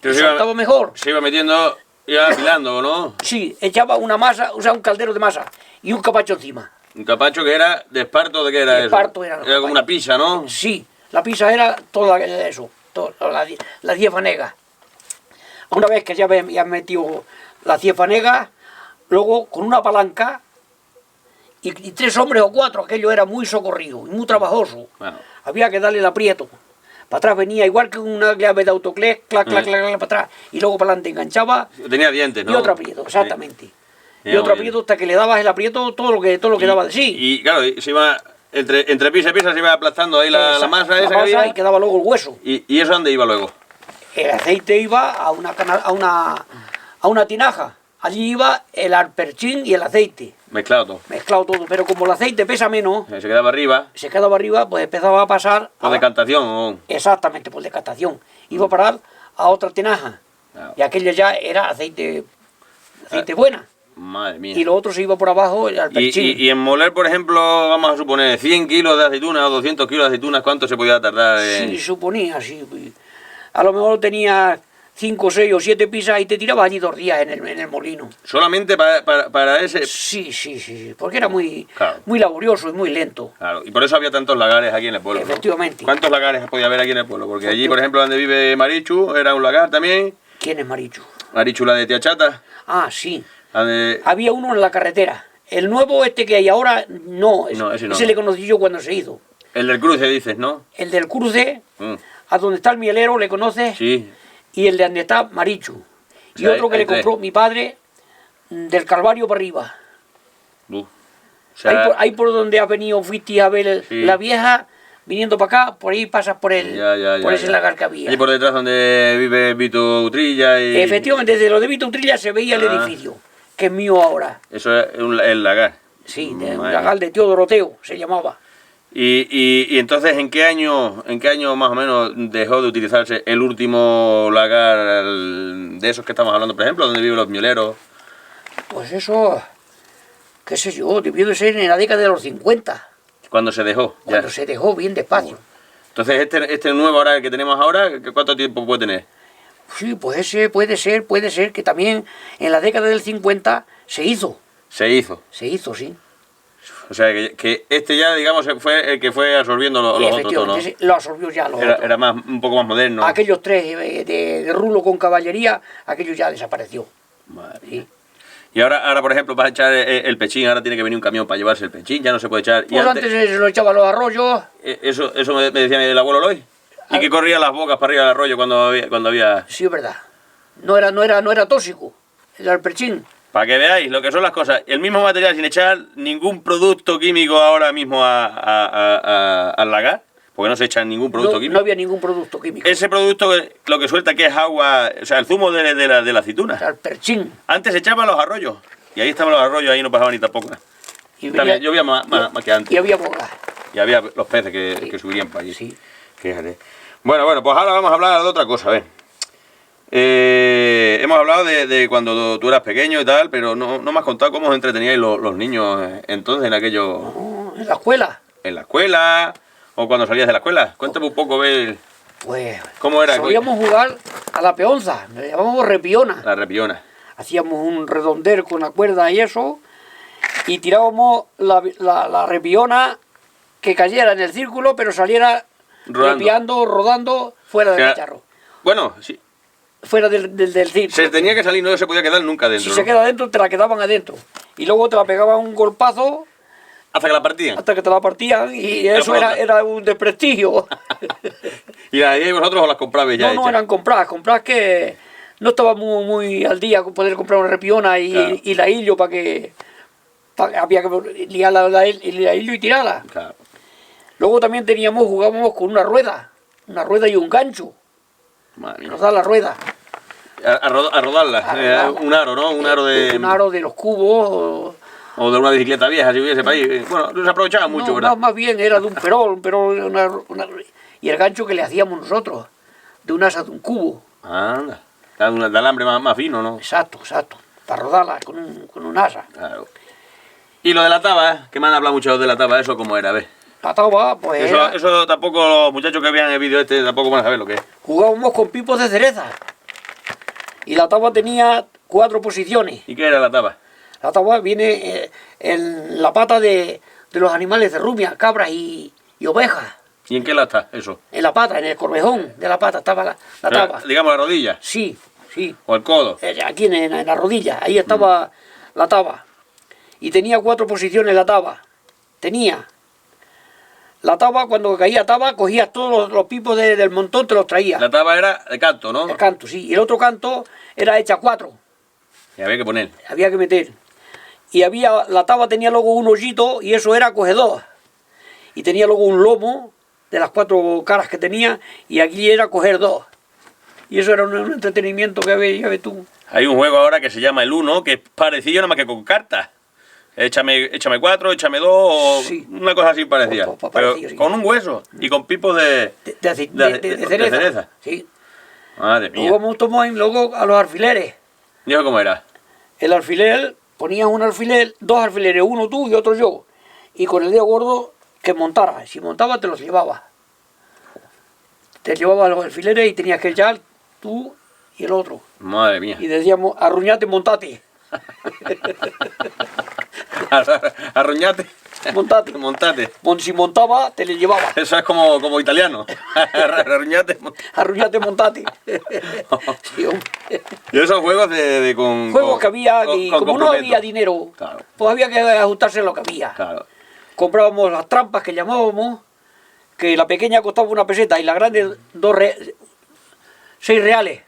y soltaba mejor. Se iba metiendo, iba apilando, ¿no? Sí, echaba una masa, o sea, un caldero de masa y un capacho encima. Un capacho que era de esparto, ¿de qué era De eso? esparto era como una pizza, ¿no? Sí, la pizza era toda eso, la ciefa negra. Una vez que ya había metido la ciefa negra, luego con una palanca y 3 hombres o 4, aquello era muy socorrido y muy trabajoso. Bueno. Había que darle el aprieto. Para atrás venía igual que una llave de autoclés, clac, clac, clac, clac, para atrás. Y luego para adelante enganchaba. Tenía dientes, ¿no? Y otro aprieto, exactamente. Sí. Y otro aprieto hasta que le dabas el aprieto todo lo que daba de sí. Y claro, se iba, entre pisa y pisa se iba aplastando ahí la masa esa que había. Y quedaba luego el hueso. ¿Y eso dónde iba luego? El aceite iba a una tinaja. Allí iba el alperchín y el aceite. Mezclado todo. Mezclado todo. Pero como el aceite pesa menos, Se quedaba arriba. se quedaba arriba, pues empezaba a pasar... Por decantación. ¿O? Exactamente, por decantación. Iba a parar a otra tinaja. Claro. Y aquello ya era aceite buena. Madre mía. Y lo otro se iba por abajo, el alperchín. Y en moler, por ejemplo, vamos a suponer 100 kilos de aceitunas o 200 kilos de aceitunas, ¿cuánto se podía tardar? Sí, suponía, sí. A lo mejor tenía 5, 6 o 7 pizzas y te tiraba allí 2 días en el molino. ¿Solamente para ese...? Sí, porque era muy, Claro. muy laborioso y muy lento. Claro, y por eso había tantos lagares aquí en el pueblo, ¿no? Efectivamente. ¿Cuántos lagares podía haber aquí en el pueblo? Porque allí, por ejemplo, donde vive Marichu, era un lagar también. ¿Quién es Marichu? Marichu, la de Tiachata. Ah, sí. Donde... Había uno en la carretera. El nuevo que hay ahora, no. No, ese no. Ese le conocí yo cuando se hizo. El del cruce, dices, ¿no? El del cruce, Mm. a donde está el mielero, ¿le conoces? Sí. Y el de donde está Marichu. Y O sea, otro que hay le 3. compró mi padre, del Calvario para arriba. O sea, Ahí por donde has venido, fuiste a ver Sí. la vieja, viniendo para acá, por ahí pasas por por ese lagar que había. allí por detrás donde vive Vito Utrilla y... Efectivamente, desde lo de Vito Utrilla se veía el edificio, que es mío ahora. Eso es el lagar. Sí, de un Madre lagar de tío Doroteo se llamaba. Y entonces, ¿en qué año más o menos dejó de utilizarse el último lagar de esos que estamos hablando, por ejemplo, donde viven los mioleros? Pues eso, qué sé yo, debió de ser en la década de los 50, Cuando se dejó, ya. cuando se dejó bien despacio. Entonces, este nuevo ahora el que tenemos ahora, ¿cuánto tiempo puede tener? Sí, pues ese puede ser que también en la década del 50 se hizo, Se hizo. sí. O sea, que este ya, digamos, fue el que fue absorbiendo los otros, ¿no? Efectivamente, lo absorbió ya los otros. Era un poco más moderno. Aquellos 3 de rulo con caballería, aquello ya desapareció. Madre mía. Sí. Y ahora, por ejemplo, para echar el pechín, ahora tiene que venir un camión para llevarse el pechín, ya no se puede echar. Y Pues antes se lo echaba a los arroyos. Eso me decía el abuelo Loy. Y que corría las bocas para arriba del arroyo cuando había... Sí, es verdad. No era tóxico, el alperchín. Para que veáis lo que son las cosas. El mismo material sin echar ningún producto químico ahora mismo al lagar. Porque no se echa ningún producto químico. No había ningún producto químico. Ese producto lo que suelta que es agua, o sea, el zumo de la aceituna. El alperchín. Antes se echaba a los arroyos. Y ahí estaban los arroyos, ahí no pasaba ni tampoco nada. Y También, yo veía más que antes. Y había bolas. Y había los peces que subirían para allí. Sí. Fíjate. Bueno, pues ahora vamos a hablar de otra cosa, a ver. Hemos hablado de cuando tú eras pequeño y tal, pero no me has contado cómo os entreteníais los niños entonces en aquello... Oh, en la escuela. En la escuela, o cuando salías de la escuela. Cuéntame un poco, ver Pues cómo era. solíamos jugar a la peonza, le llamábamos repiona. La repiona. Hacíamos un redondel con la cuerda y eso, y tirábamos la repiona que cayera en el círculo, pero saliera rodando fuera del cacharro. Bueno, sí. Fuera del círculo. Se tenía que salir, no se podía quedar nunca dentro. Si se queda adentro, te la quedaban adentro. Y luego te la pegaban un golpazo Hasta que la partían. hasta que te la partían, y eso era un desprestigio. Y ahí vosotros os las comprabais ya. No hechas. eran compradas que no estaba muy al día con poder comprar una repiona Claro. y la hillo había que liar la hillo y tirarla. Claro. Luego también jugábamos con una rueda y un gancho, Madre mía. nos da la rueda. A rodarla. A rodarla. Un aro, ¿no? Un aro de los cubos. O de una bicicleta vieja, si hubiese para ahí. Bueno, no se aprovechaba mucho, No, ¿verdad? más bien era de un perol, y el gancho que le hacíamos nosotros. de un asa de un cubo. Anda. De alambre más fino, ¿no? Exacto, exacto. Para rodarla con un asa. Claro. Y lo de la taba, que me han hablado mucho de la taba, ¿eso cómo era? A ver. La taba, pues Eso tampoco los muchachos que vean el vídeo este tampoco van a saber lo que es. jugábamos con pipos de cereza. Y la taba tenía 4 posiciones. ¿Y qué era la taba? La taba viene en la pata de los animales de rumia, cabras y ovejas. ¿Y en qué la está eso? En la pata, en el corvejón de la pata estaba la taba. Digamos la rodilla. Sí, sí. O el codo. Aquí en la rodilla, ahí estaba la taba. Y tenía 4 posiciones la taba. Tenía la taba, cuando caía taba, cogías todos los pipos del montón, te los traías. La taba era de canto, ¿no? El canto, sí. Y el otro canto era hecha 4. Y había que poner. Había que meter. Y la taba tenía luego un hoyito y eso era cogedor. Y tenía luego un lomo de las 4 caras que tenía y aquí era coger 2. Y eso era un entretenimiento que había, ya ves tú. Hay un juego ahora que se llama el Uno, que es parecido nada más que con cartas. Échame 4, échame 2, o Sí. una cosa así parecida. Pues Pero parecido, sí. con un hueso y con pipos de cereza. Sí. Madre mía. Luego tomamos luego a los alfileres. ¿Y eso cómo era? El alfiler, ponías un alfiler, 2 alfileres, uno tú y otro yo. Y con el dedo gordo que montara. Si montaba te los llevaba. Te llevaba los alfileres y tenías que echar tú y el otro. Madre mía. Y decíamos, arruñate, montate. Arruñate. Montate. Montate. Si montaba, te le llevaba. Eso es como italiano. Arruñate. Arruñate, montate. Sí, hombre. Y esos juegos Juegos que había, y como no complemento. había dinero, Claro. pues había que ajustarse a lo que había. Claro. Comprábamos las trampas que llamábamos, que la pequeña costaba 1 peseta y la grande 6 reales.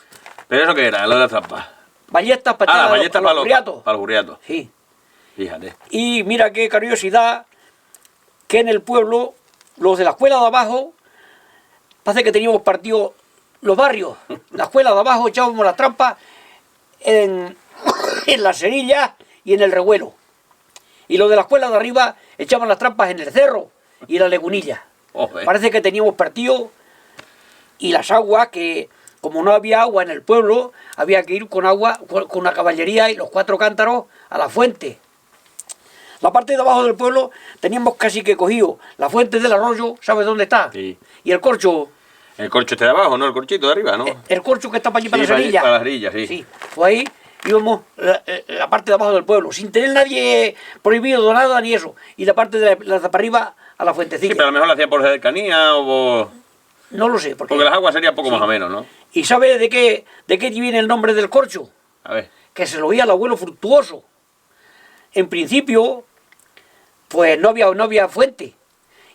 ¿Pero eso qué era? Lo de la trampa. Ballestas para Las echar ballestas a los burriatos. para los burriatos. Sí. Fíjate. Y mira qué curiosidad, que en el pueblo, los de la escuela de abajo, parece que teníamos partido los barrios. La escuela de abajo echábamos las trampas en las cerillas y en el revuelo. Y los de la escuela de arriba echaban las trampas en el cerro y en la legunilla. Joder. Parece que teníamos partido y las aguas, que como no había agua en el pueblo, había que ir con agua, con la caballería y los 4 cántaros a la fuente. La parte de abajo del pueblo teníamos casi que cogido la fuente del arroyo, ¿sabes dónde está? Sí. Y el corcho, El corcho este de abajo, ¿no? El corchito de arriba, ¿no? el corcho que está para allí, para Sí, la cerilla. para las cerillas, sí. Sí, pues ahí íbamos la parte de abajo del pueblo, sin tener nadie prohibido nada ni eso. Y la parte de para arriba a la Sí, fuentecilla. pero a lo mejor lo hacía por cercanía o por... No lo sé, Porque las aguas serían poco más o menos, ¿no? ¿Y sabe de qué viene el nombre del corcho? A ver. Que se lo oía al abuelo Fructuoso. En principio, pues no había fuente.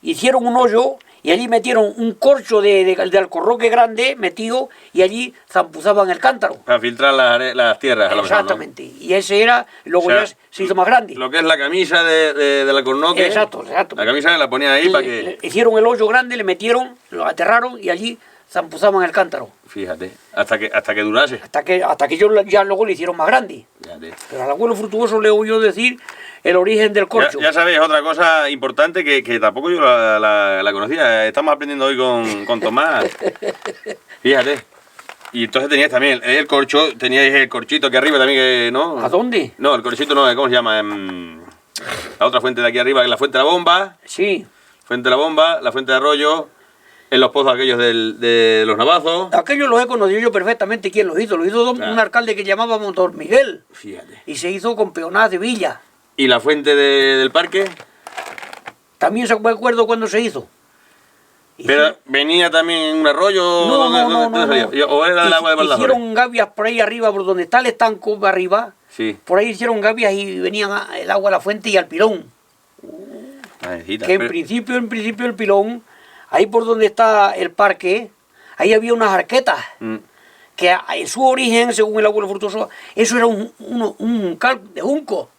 Hicieron un hoyo y allí metieron un corcho de alcorroque grande metido y allí zampuzaban el cántaro. Para filtrar las tierras, a lo mejor, ¿no? Exactamente. Y ese era, luego O sea, ya se hizo más grande. Lo que es la camisa del alcornoque. Exacto, exacto. La camisa la ponían ahí para que... Hicieron el hoyo grande, le metieron, lo aterraron y allí zampuzaban el cántaro. Fíjate, hasta que durase. Hasta que ya luego le hicieron más grande. Fíjate. Pero al abuelo Fructuoso le oí yo decir el origen del corcho. Ya sabéis, otra cosa importante que tampoco yo la conocía. Estamos aprendiendo hoy con Tomás. Fíjate. Y entonces teníais también el corcho, teníais el corchito aquí arriba también, que ¿no? ¿A dónde? No, el corchito no, ¿cómo se llama? La otra fuente de aquí arriba, que es la fuente de la bomba. Sí. Fuente de la bomba, la fuente de arroyo, en los pozos aquellos de los navazos. Aquello lo he conocido yo perfectamente quién lo hizo. Lo hizo Claro. un alcalde que llamábamos Don Miguel. Fíjate. Y se hizo con peonadas de villa. ¿Y la fuente del parque? También me acuerdo cuándo se hizo. Y Pero venía también un arroyo. No, ¿dónde no. salía? ¿O era el agua de Baldajores? Hicieron gavias por ahí arriba, por donde está el estanco arriba. Sí. Por ahí hicieron gavias y venían el agua a la fuente y al pilón. Madrecita, Que en pero- principio el pilón, ahí por donde está el parque, ahí había unas arquetas. Mm. Que en su origen, según el abuelo Fructuoso, eso era un cal de junco.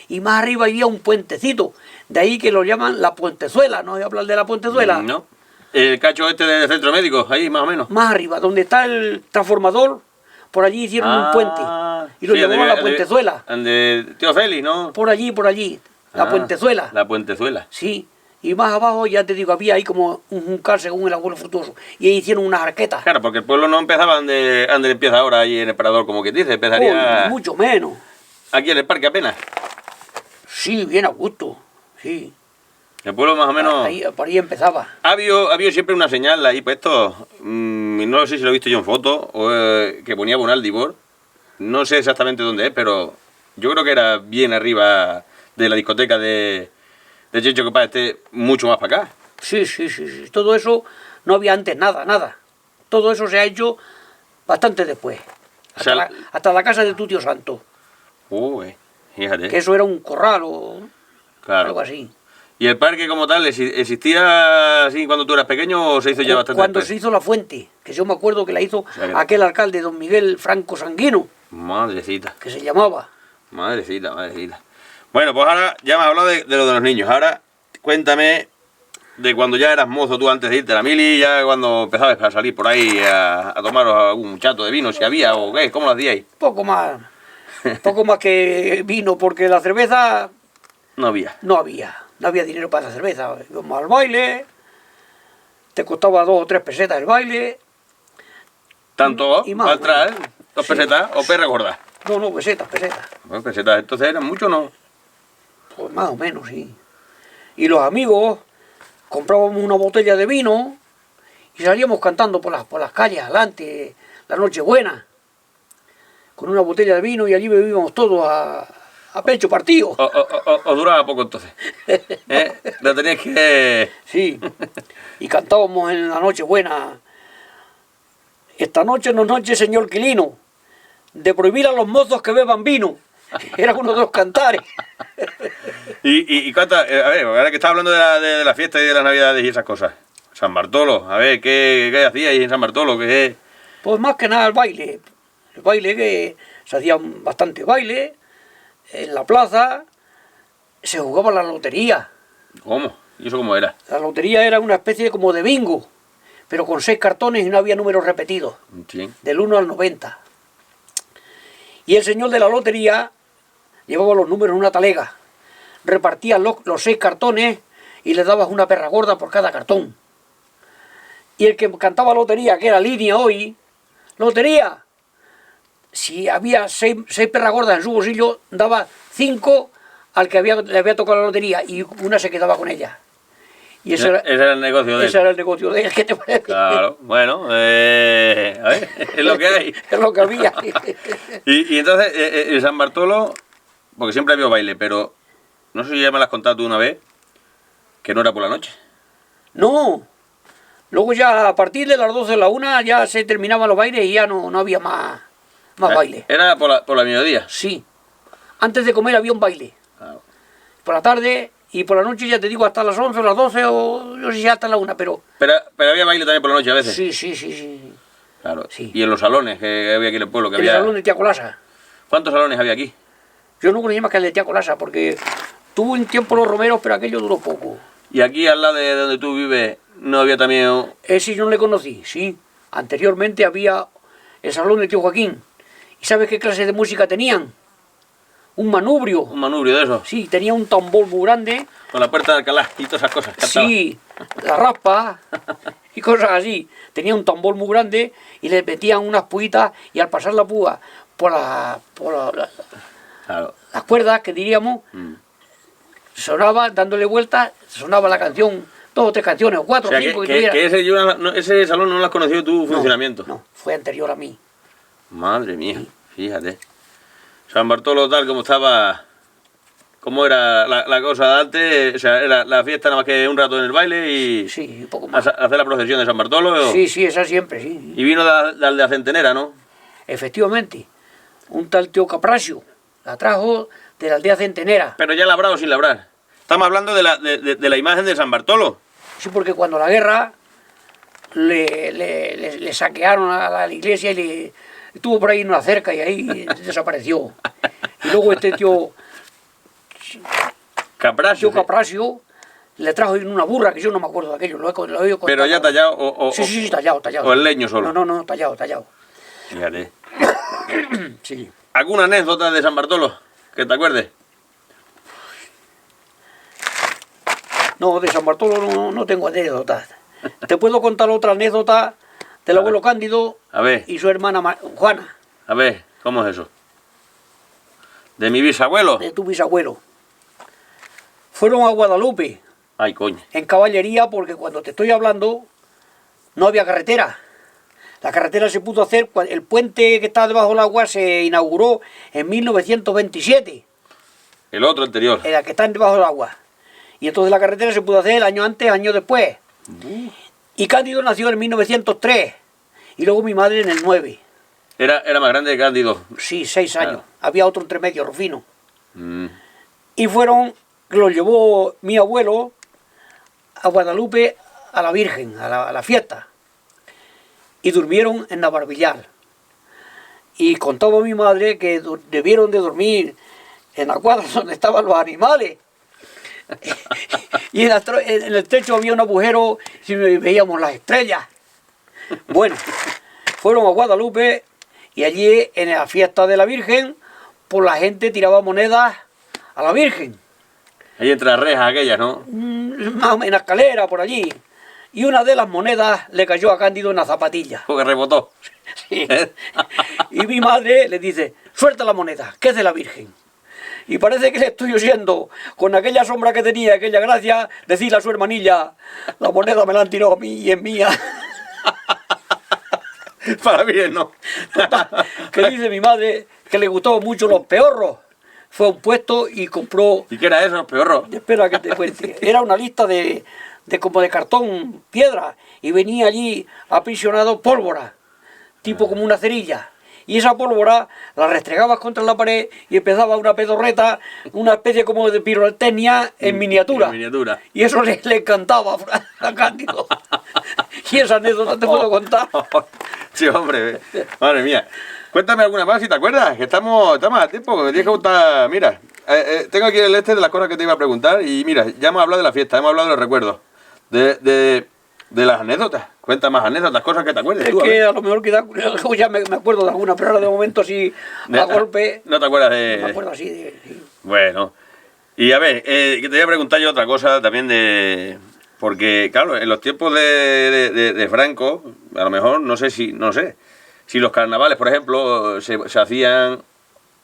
Y más arriba había un puentecito. De ahí que lo llaman la Puentezuela. ¿No voy a hablar de la Puentezuela? No. El cacho este del centro médico, ahí más o menos. Más arriba, donde está el transformador, por allí hicieron un puente. Y lo sí, llamaban la de- Puentezuela. de Tío Félix, ¿no? Por allí, la Ah, Puentezuela. La Puentezuela. Sí. Y más abajo, ya te digo, había ahí como un juncal según el abuelo Frutuoso. Y ahí hicieron unas arquetas. Claro, porque el pueblo no empezaba donde empieza ahora, ahí en el Parador, como que dice, empezaría... Mucho menos. Aquí en el parque apenas. Sí, bien a gusto, sí. El pueblo más o menos... Por ahí empezaba. Ha habido siempre una señal ahí puesto, no sé si lo he visto yo en foto, o, que ponía Bonaldibor. No sé exactamente dónde es, pero yo creo que era bien arriba de la discoteca de Checho, que para mucho más para acá. Sí. Todo eso no había antes nada. Todo eso se ha hecho bastante después. Hasta la casa de tu tío Santo. Fíjate. Que eso era un corral o algo así. ¿Y el parque como tal existía así cuando tú eras pequeño o se hizo ya bastante Cuando después? se hizo la fuente, que yo me acuerdo que la hizo aquel alcalde, don Miguel Franco Sanguino. Madrecita. Que se llamaba. Madrecita. Bueno, pues ahora ya me has hablado de lo de los niños. Ahora cuéntame de cuando ya eras mozo tú antes de irte a la mili, ya cuando empezabas a salir por ahí a tomaros algún chato de vino, si había o qué, ¿cómo lo hacíais? Poco más que vino, porque la cerveza... No había. No había dinero para la cerveza. Íbamos al baile, te costaba 2 o 3 pesetas el baile. ¿Tanto? Y más ¿Al traer? ¿2 pesetas o perra gorda? No, pesetas. Bueno, pesetas, entonces eran mucho, ¿no? Pues más o menos, sí. Y los amigos comprábamos una botella de vino y salíamos cantando por las calles adelante, la Nochebuena, con una botella de vino, y allí bebíamos todos a pecho partido. O duraba poco entonces. Lo tenías que... Sí, y cantábamos en la Nochebuena: esta noche no es noche, señor Quilino, de prohibir a los mozos que beban vino. Era uno de los cantares. ¿Y cuántas? A ver, ahora que estás hablando de la fiesta y de las navidades y esas cosas. San Bartolo, a ver, ¿qué hacíais en San Bartolo? Pues más que nada el baile. El baile, que se hacían bastante baile. En la plaza se jugaba la lotería. ¿Cómo? ¿Y eso cómo era? La lotería era una especie como de bingo, pero con 6 cartones y no había números repetidos. Sí. Del 1 al 90. Y el señor de la lotería llevaba los números en una talega. Repartía los 6 cartones y le dabas una perra gorda por cada cartón. Y el que cantaba lotería, que era línea hoy, lotería, si había 6 perras gordas en su bolsillo, daba 5 al que le había tocado la lotería y una se quedaba con ella. Y ese era el negocio de él. Ese era el negocio de él. ¿Qué te parece? Claro, bueno, a ver, es lo que hay. Es lo que había. Y entonces, en San Bartolo, porque siempre había baile, pero no sé si ya me lo has contado tú una vez, que no era por la noche. No. Luego ya a partir de las 12 de la 1 ya se terminaban los bailes y ya no había más baile. ¿Era por la mediodía? Sí. Antes de comer había un baile. Claro. Por la tarde y por la noche, ya te digo, hasta las 11 o las 12 o yo sé si hasta la 1, pero... Pero había baile también por la noche a veces. Sí. Claro. Sí. Y en los salones que había aquí en el pueblo, que El había... salón de Tía Colasa. ¿Cuántos salones había aquí? Yo no conocía más que el de Tía Colasa, porque tuvo un tiempo los romeros, pero aquello duró poco. ¿Y aquí al lado de donde tú vives no había también...? Ese yo no le conocí, sí. Anteriormente había el salón de Tío Joaquín. ¿Y sabes qué clase de música tenían? Un manubrio. ¿Un manubrio de eso? Sí, tenía un tambor muy grande. Con la puerta de Alcalá y todas esas cosas. Cantaba. Sí, la raspa y cosas así. Tenía un tambor muy grande y le metían unas puitas, y al pasar la púa por Claro. las cuerdas, que diríamos, sonaba, dándole vueltas, sonaba la canción, 2 o 3 canciones, o 4 o 5 que tuviera. Que ese salón no lo has conocido tu funcionamiento. No, fue anterior a mí. Madre mía, fíjate. San Bartolo tal como estaba, cómo era la cosa de antes, o sea, era la fiesta nada más que un rato en el baile y Sí, un poco más. hacer la procesión de San Bartolo. Sí, esa siempre, sí. Y vino de la aldea centenera, ¿no? Efectivamente, un tal tío Capracio la trajo de la aldea centenera. Pero ya labrado o sin labrar. Estamos hablando de la imagen de San Bartolo. Sí, porque cuando la guerra le saquearon a la iglesia y le estuvo por ahí en una cerca y ahí desapareció. Y luego este tío Capracio. Capracio le trajo en una burra, que yo no me acuerdo de aquello, lo he oído contar. Pero ya tallado Sí, tallado. o el leño solo. No, tallado. Fíjate. Sí. ¿Alguna anécdota de San Bartolo que te acuerdes? No, de San Bartolo no tengo anécdotas. Te puedo contar otra anécdota del abuelo Cándido A ver, y su hermana Juana, a ver, ¿cómo es eso? ¿De mi bisabuelo? de tu bisabuelo. Fueron a Guadalupe Ay, coño. en caballería porque cuando te estoy hablando no había carretera. La carretera se pudo hacer, el puente que está debajo del agua se inauguró en 1927, El otro anterior. el que está debajo del agua. Y entonces la carretera se pudo hacer el año antes, año después. Y Cándido nació en 1903 y luego mi madre en el 9. Era más grande que Cándido. Sí, 6 años. Claro. Había otro entre medio, Rufino. Mm. Y fueron, los llevó mi abuelo a Guadalupe a la Virgen, a la fiesta. Y durmieron en Navarvillar. Y contaba mi madre que debieron de dormir en la cuadra donde estaban los animales. Y en el techo había un agujero y veíamos las estrellas. Bueno, fueron a Guadalupe y allí en la fiesta de la Virgen, pues la gente tiraba monedas a la Virgen. Ahí entre las rejas aquellas, ¿no? En la escalera, por allí. Y una de las monedas le cayó a Cándido en la zapatilla. Porque rebotó. Sí. Y mi madre le dice, suelta la moneda, que es de la Virgen. Y parece que le estoy oyendo, con aquella sombra que tenía, aquella gracia, decirle a su hermanilla, la moneda me la han tirado a mí y es mía. Para bien, ¿no? Que dice mi madre que le gustaban mucho los peorros. Fue a un puesto y compró, ¿Y qué era eso, peorro? espera que te cuente, era una lista de como de cartón, piedra, y venía allí aprisionado pólvora, tipo como una cerilla. Y esa pólvora la restregabas contra la pared y empezaba una pedorreta, una especie como de pirotecnia en miniatura. En miniatura. Y eso le encantaba a Cándido. Y esa anécdota te puedo contar. Sí, hombre. Madre mía. Cuéntame alguna más si te acuerdas, que estamos a tiempo, que me tienes que contar. Mira, tengo aquí el de las cosas que te iba a preguntar y mira, ya hemos hablado de la fiesta, hemos hablado de los recuerdos, de las anécdotas. Cuenta más anécdotas, cosas que te acuerdes Es tú. que a lo mejor ya me acuerdo de alguna, pero ahora de momento así, a golpe, No te acuerdas de... me acuerdo así sí. Bueno, y a ver, que te voy a preguntar yo otra cosa también de... Porque, claro, en los tiempos de Franco, a lo mejor, no sé si los carnavales, por ejemplo, se hacían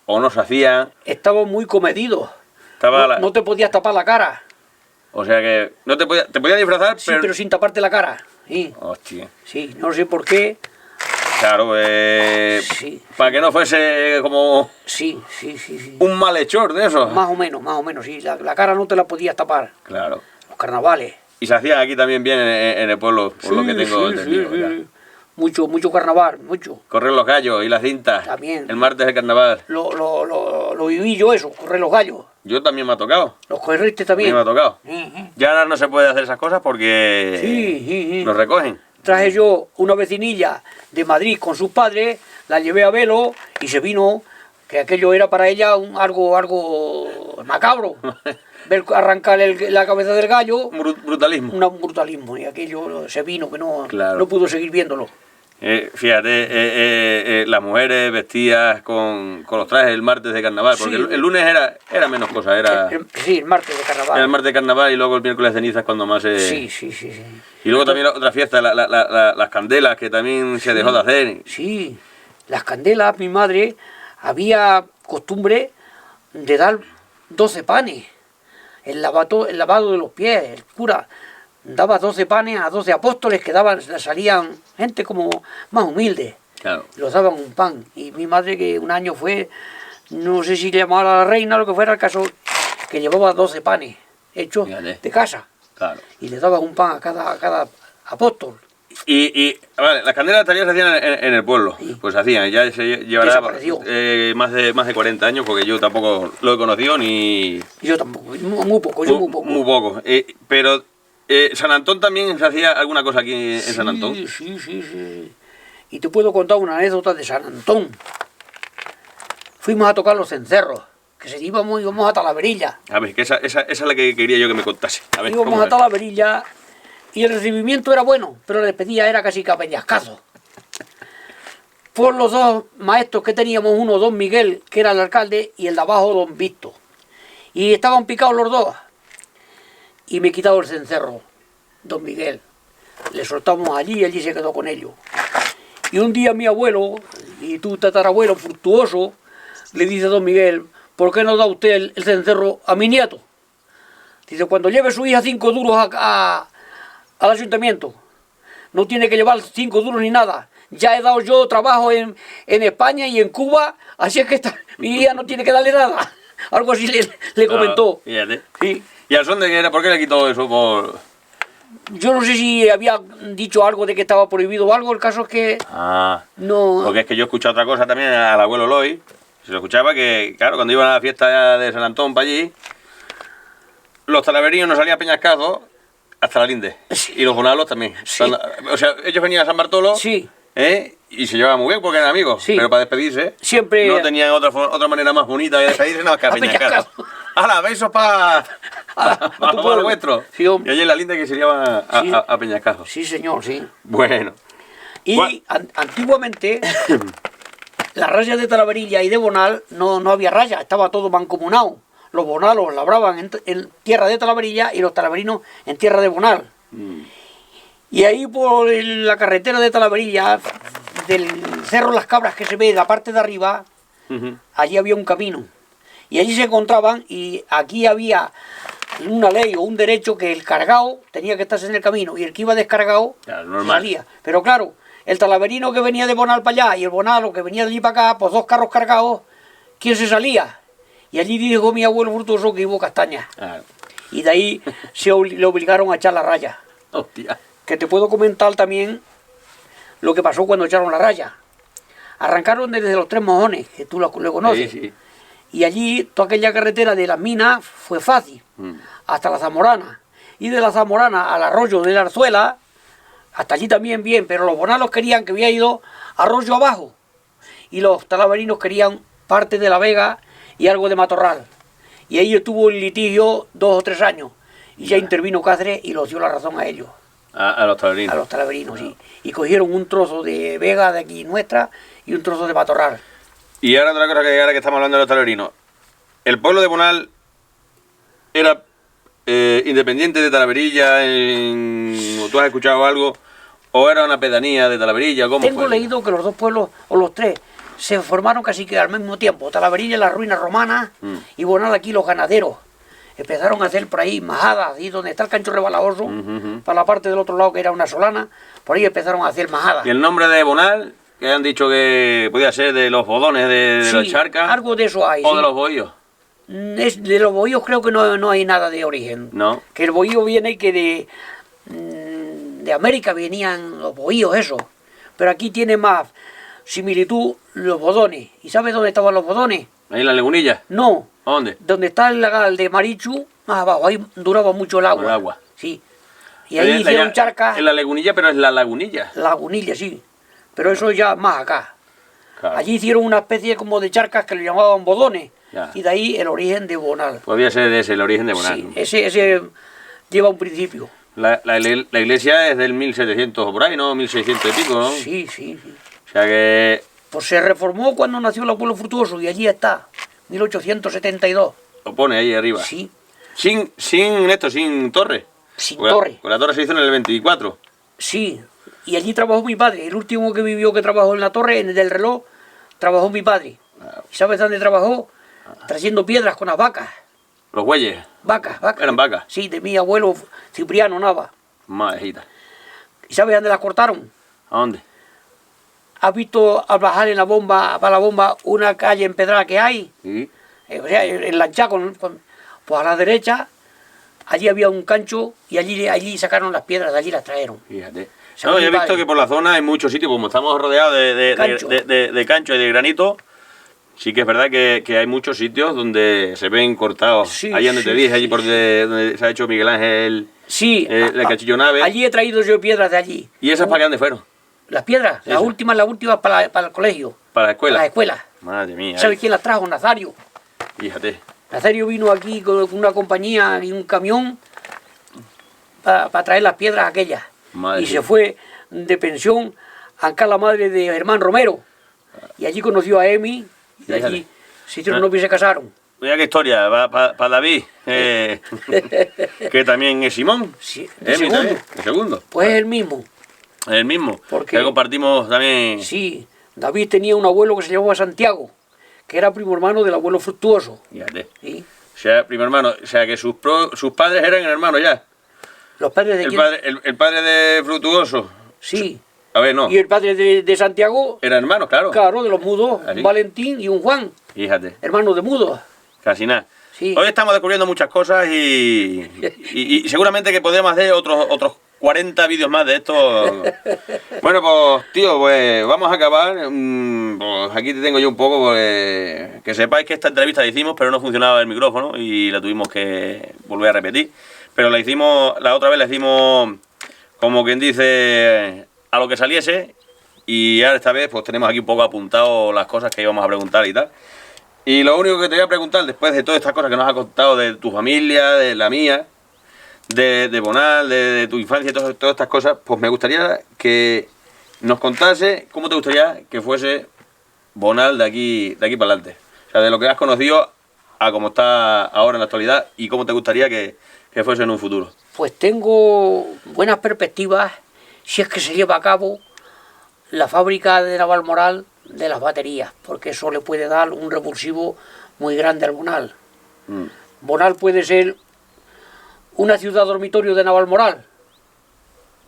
o no se hacían. Estaba muy comedido. Estaba No te podías tapar la cara. O sea que no te podías disfrazar, Sí, pero sin taparte la cara. Sí, Hostia. sí, no sé por qué. Claro, Sí. para que no fuese como Sí. un malhechor de eso. Más o menos, sí. La cara no te la podías tapar. Claro. Los carnavales. Y se hacían aquí también bien en el pueblo, por lo que tengo Sí, entendido. sí, ya. sí. Mucho carnaval, mucho. Correr los gallos y las cintas. También. El martes de carnaval. Lo viví yo eso, correr los gallos. Yo también me ha tocado. Los corriste A mí también. me ha tocado. Sí. Ya ahora no se puede hacer esas cosas porque Sí. los recogen. Traje yo una vecinilla de Madrid con sus padres, la llevé a Velo y se vino, que aquello era para ella algo macabro. Ver arrancar la cabeza del gallo, Brutalismo. un brutalismo, y aquello se vino que Claro. no pudo seguir viéndolo. Fíjate, las mujeres vestidas con los trajes el martes de carnaval, porque Sí. el lunes era menos cosa, era Sí, el martes de carnaval. el martes de carnaval y luego el miércoles de ceniza es cuando más se... Sí. Y luego también otra fiesta, las candelas, que también se dejó de hacer. Sí, las candelas, mi madre, había costumbre de dar 12 panes. El lavado de los pies, el cura daba 12 panes a 12 apóstoles que salían gente como más humilde. Claro. Los daban un pan. Y mi madre, que un año fue, no sé si le llamaba a la reina o lo que fuera el caso, que llevaba 12 panes hechos Fíjate. de casa. Claro. Y le daban un pan a cada apóstol. Vale, las candelas también se hacían en el pueblo. Sí. Pues se hacían, ya se llevará Desapareció. más de 40 años, porque yo tampoco lo he conocido ni... Yo tampoco, muy poco, yo muy poco. Muy poco. Pero San Antón también se hacía alguna cosa aquí en San Antón. Sí. Y te puedo contar una anécdota de San Antón. Fuimos a tocar los cencerros, que íbamos a Talaverilla. A ver, que esa es la que quería yo que me contase. A ver, Íbamos ¿cómo a es? Talaverilla y el recibimiento era bueno, pero la despedida era casi capellazcazo. Por los dos maestros que teníamos, uno don Miguel, que era el alcalde, y el de abajo don Víctor. Y estaban picados los dos. y me he quitado el cencerro, don Miguel. Le soltamos allí y allí se quedó con ellos. Y un día mi abuelo y tu tatarabuelo Fructuoso le dice a don Miguel, ¿por qué no da usted el cencerro a mi nieto? Dice, cuando lleve su hija 5 duros al ayuntamiento, no tiene que llevar 5 duros ni nada. Ya he dado yo trabajo en España y en Cuba, así es que mi hija no tiene que darle nada. Algo así le comentó. Fíjate. Sí. ¿Y al son de qué era? ¿Por qué le quitó eso? Yo no sé si había dicho algo de que estaba prohibido o algo, el caso es que no... Porque es que yo escuché otra cosa también al abuelo Loy. Se lo escuchaba que, claro, cuando iban a la fiesta de San Antón para allí, los talaverinos no salían a Peñascazo hasta la linde. Sí. Y los bonalos también. Sí. O sea, ellos venían a San Bartolo. Sí. Y se llevaban muy bien porque eran amigos. Sí. Pero para despedirse, Siempre... no tenían otra manera más bonita de despedirse nada más que a Peñascazo. ¡Hala, besos para tu pueblo vuestro! Sí, hombre. Y allí en la linde que se llevaban a Peñascazo. Sí, señor, sí. Bueno. Y antiguamente, las rayas de Talaverilla y de Bonal no había rayas, estaba todo mancomunado. Los bonalos labraban en tierra de Talaverilla y los talaverinos en tierra de Bonal. Y ahí por la carretera de Talaverilla, del Cerro Las Cabras que se ve de la parte de arriba, allí había un camino. Y allí se encontraban y aquí había una ley o un derecho que el cargado tenía que estarse en el camino y el que iba descargado salía. Pero claro, el talaverino que venía de Bonal para allá y el bonalo que venía de allí para acá, pues 2 carros cargados, ¿quién se salía? Y allí dijo mi abuelo Fructuoso que hubo castañas. Y de ahí le obligaron a echar la raya. Hostia. Que te puedo comentar también lo que pasó cuando echaron la raya. Arrancaron desde los 3 mojones, que tú lo conoces. Sí. Y allí, toda aquella carretera de las minas fue fácil, hasta la Zamorana. Y de la Zamorana al arroyo de la Arzuela, hasta allí también bien, pero los bonalos querían que hubiera ido arroyo abajo. Y los talaverinos querían parte de la Vega y algo de Matorral. Y ahí estuvo el litigio 2 o 3 años. Y ya intervino Cáceres y los dio la razón a ellos. A los talaverinos. A los talaverinos, sí. Y cogieron un trozo de Vega de aquí nuestra y un trozo de Matorral. Y ahora otra cosa que ahora que estamos hablando de los talaverinos. ¿El pueblo de Bonal era independiente de Talaverilla? ¿Tú has escuchado algo? ¿O era una pedanía de Talaverilla? ¿Cómo Tengo fue? leído que los 2 pueblos, o los 3, se formaron casi que al mismo tiempo. Talaverilla las ruinas romanas y Bonal aquí los ganaderos. Empezaron a hacer por ahí majadas, ahí donde está el Cancho Rebalagoso, para la parte del otro lado que era una solana, por ahí empezaron a hacer majadas. ¿Y el nombre de Bonal? Que han dicho que podía ser de los bodones de la charca. Algo de eso hay. ¿O sí. de los bohíos? De los bohíos creo que no hay nada de origen. No. Que el bohío viene que de América venían los bohíos, eso. Pero aquí tiene más similitud los bodones. ¿Y sabes dónde estaban los bodones? ¿Ahí en la lagunilla? No. ¿A dónde? Donde está el lagar de Marichu, más abajo. Ahí duraba mucho el agua. El agua. Sí. Y ahí hicieron charcas. En la lagunilla, pero es la lagunilla. Lagunilla, sí. Pero eso ya más acá. Claro. Allí hicieron una especie como de charcas que le llamaban bodones. Ya. Y de ahí el origen de Bonal. Podría ser ese el origen de Bonal. Sí, ese lleva un principio. La iglesia es del 1700 o por ahí, ¿no? 1600 y pico, ¿no? Sí. O sea que... Pues se reformó cuando nació el abuelo Fructuoso y allí está, 1872. Lo pone ahí arriba. Sí, Sin torre. sin Porque torre. La torre se hizo en el 24. Sí, y allí trabajó mi padre. El último que vivió que trabajó en la torre, en el del reloj, trabajó mi padre. ¿Y sabes dónde trabajó? Trayendo piedras con las vacas. Los bueyes. Vacas. Eran vacas. Sí, de mi abuelo Cipriano Nava. Madrecita. ¿Y sabes dónde las cortaron? ¿A dónde? ¿Has visto al bajar en la bomba, para la bomba, una calle empedrada que hay? Sí. O sea, enlanchada pues a la derecha, allí había un cancho y allí sacaron las piedras, de allí las trajeron. Fíjate. O sea, No, yo he mi visto padre. que por la zona hay muchos sitios, como estamos rodeados de cancho y de granito, sí que es verdad que hay muchos sitios donde se ven cortados. Sí, Allí donde te dije, allí por donde se ha hecho Miguel Ángel, Sí, el cachillo nave. allí he traído yo piedras de allí. ¿Y esas para qué dónde fueron? Las piedras, las últimas para el colegio, Para la escuela. para la escuela. Madre mía. ¿Sabes quién las trajo? Nazario. Fíjate. Nazario vino aquí con una compañía y un camión para traer las piedras aquellas. Madre y mía. se fue de pensión acá la madre de Germán Romero. Y allí conoció a Emi y de allí Fíjate. se hicieron novios y se casaron. Mira qué historia, para David, que también es Simón. Sí, ¿Eh, el segundo. El segundo. Pues es el mismo. El mismo. Porque- Que compartimos también. Sí, David tenía un abuelo que se llamaba Santiago, que era primo hermano del abuelo Fructuoso. Fíjate. ¿Sí? O sea, primo hermano, o sea que sus padres eran hermanos ya. Los padres de quién? El padre de Fructuoso. Sí. A ver, no. Y el padre de Santiago, Eran hermanos, claro. claro, de los mudos, Así. un Valentín y un Juan, Fíjate, hermanos de mudos. casi nada. Sí. Hoy estamos descubriendo muchas cosas y seguramente que podremos hacer otros 40 vídeos más de esto. Bueno, pues tío, pues vamos a acabar. Pues aquí te tengo yo un poco, pues, que sepáis que esta entrevista la hicimos, pero no funcionaba el micrófono y la tuvimos que volver a repetir. Pero la otra vez la hicimos, como quien dice, a lo que saliese. Y ahora esta vez pues tenemos aquí un poco apuntado las cosas que íbamos a preguntar y tal. Y lo único que te voy a preguntar, después de todas estas cosas que nos has contado de tu familia, de la mía, de Bonal, de tu infancia y todas estas cosas, pues me gustaría que nos contase cómo te gustaría que fuese Bonal de aquí para adelante. O sea, de lo que has conocido a cómo está ahora en la actualidad y cómo te gustaría que fuese en un futuro. Pues tengo buenas perspectivas si es que se lleva a cabo la fábrica de Navalmoral de las baterías, porque eso le puede dar un revulsivo muy grande al Bonal. Bonal puede ser una ciudad dormitorio de Navalmoral.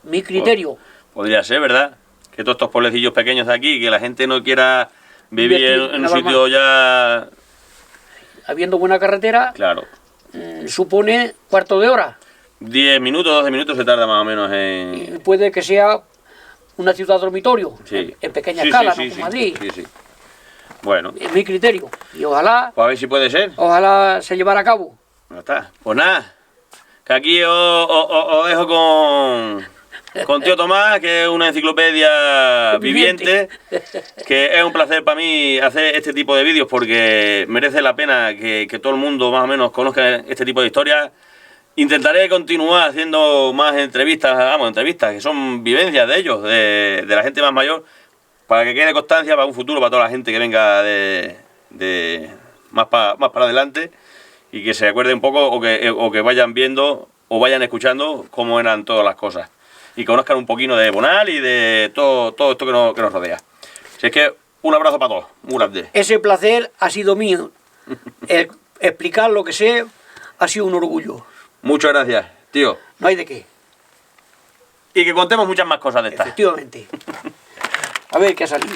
Mi criterio. Podría ser, ¿verdad? Que todos estos pueblecillos pequeños de aquí, que la gente no quiera vivir en un sitio ya... Habiendo buena carretera, Claro. supone cuarto de hora. 10 minutos, 12 minutos se tarda más o menos en... Y puede que sea una ciudad dormitorio, Sí. en pequeña Sí, escala, sí, no sí, como Madrid. Sí, sí. Bueno, Es mi criterio. Y ojalá pues a ver si puede ser. se llevara a cabo. Ya está. Pues nada, que aquí os dejo con tío Tomás, que es una enciclopedia viviente, que es un placer para mí hacer este tipo de vídeos porque merece la pena que todo el mundo más o menos conozca este tipo de historias. Intentaré continuar haciendo más entrevistas, que son vivencias de ellos, de la gente más mayor, para que quede constancia para un futuro, para toda la gente que venga más para adelante y que se acuerde un poco o que vayan viendo o vayan escuchando cómo eran todas las cosas y conozcan un poquito de Bonal y de todo esto que nos rodea. Así es que un abrazo para todos, muy grande. Ese placer ha sido mío. Explicar lo que sé ha sido un orgullo. Muchas gracias, tío. No hay de qué. Y que contemos muchas más cosas de estas. Efectivamente. A ver qué ha salido.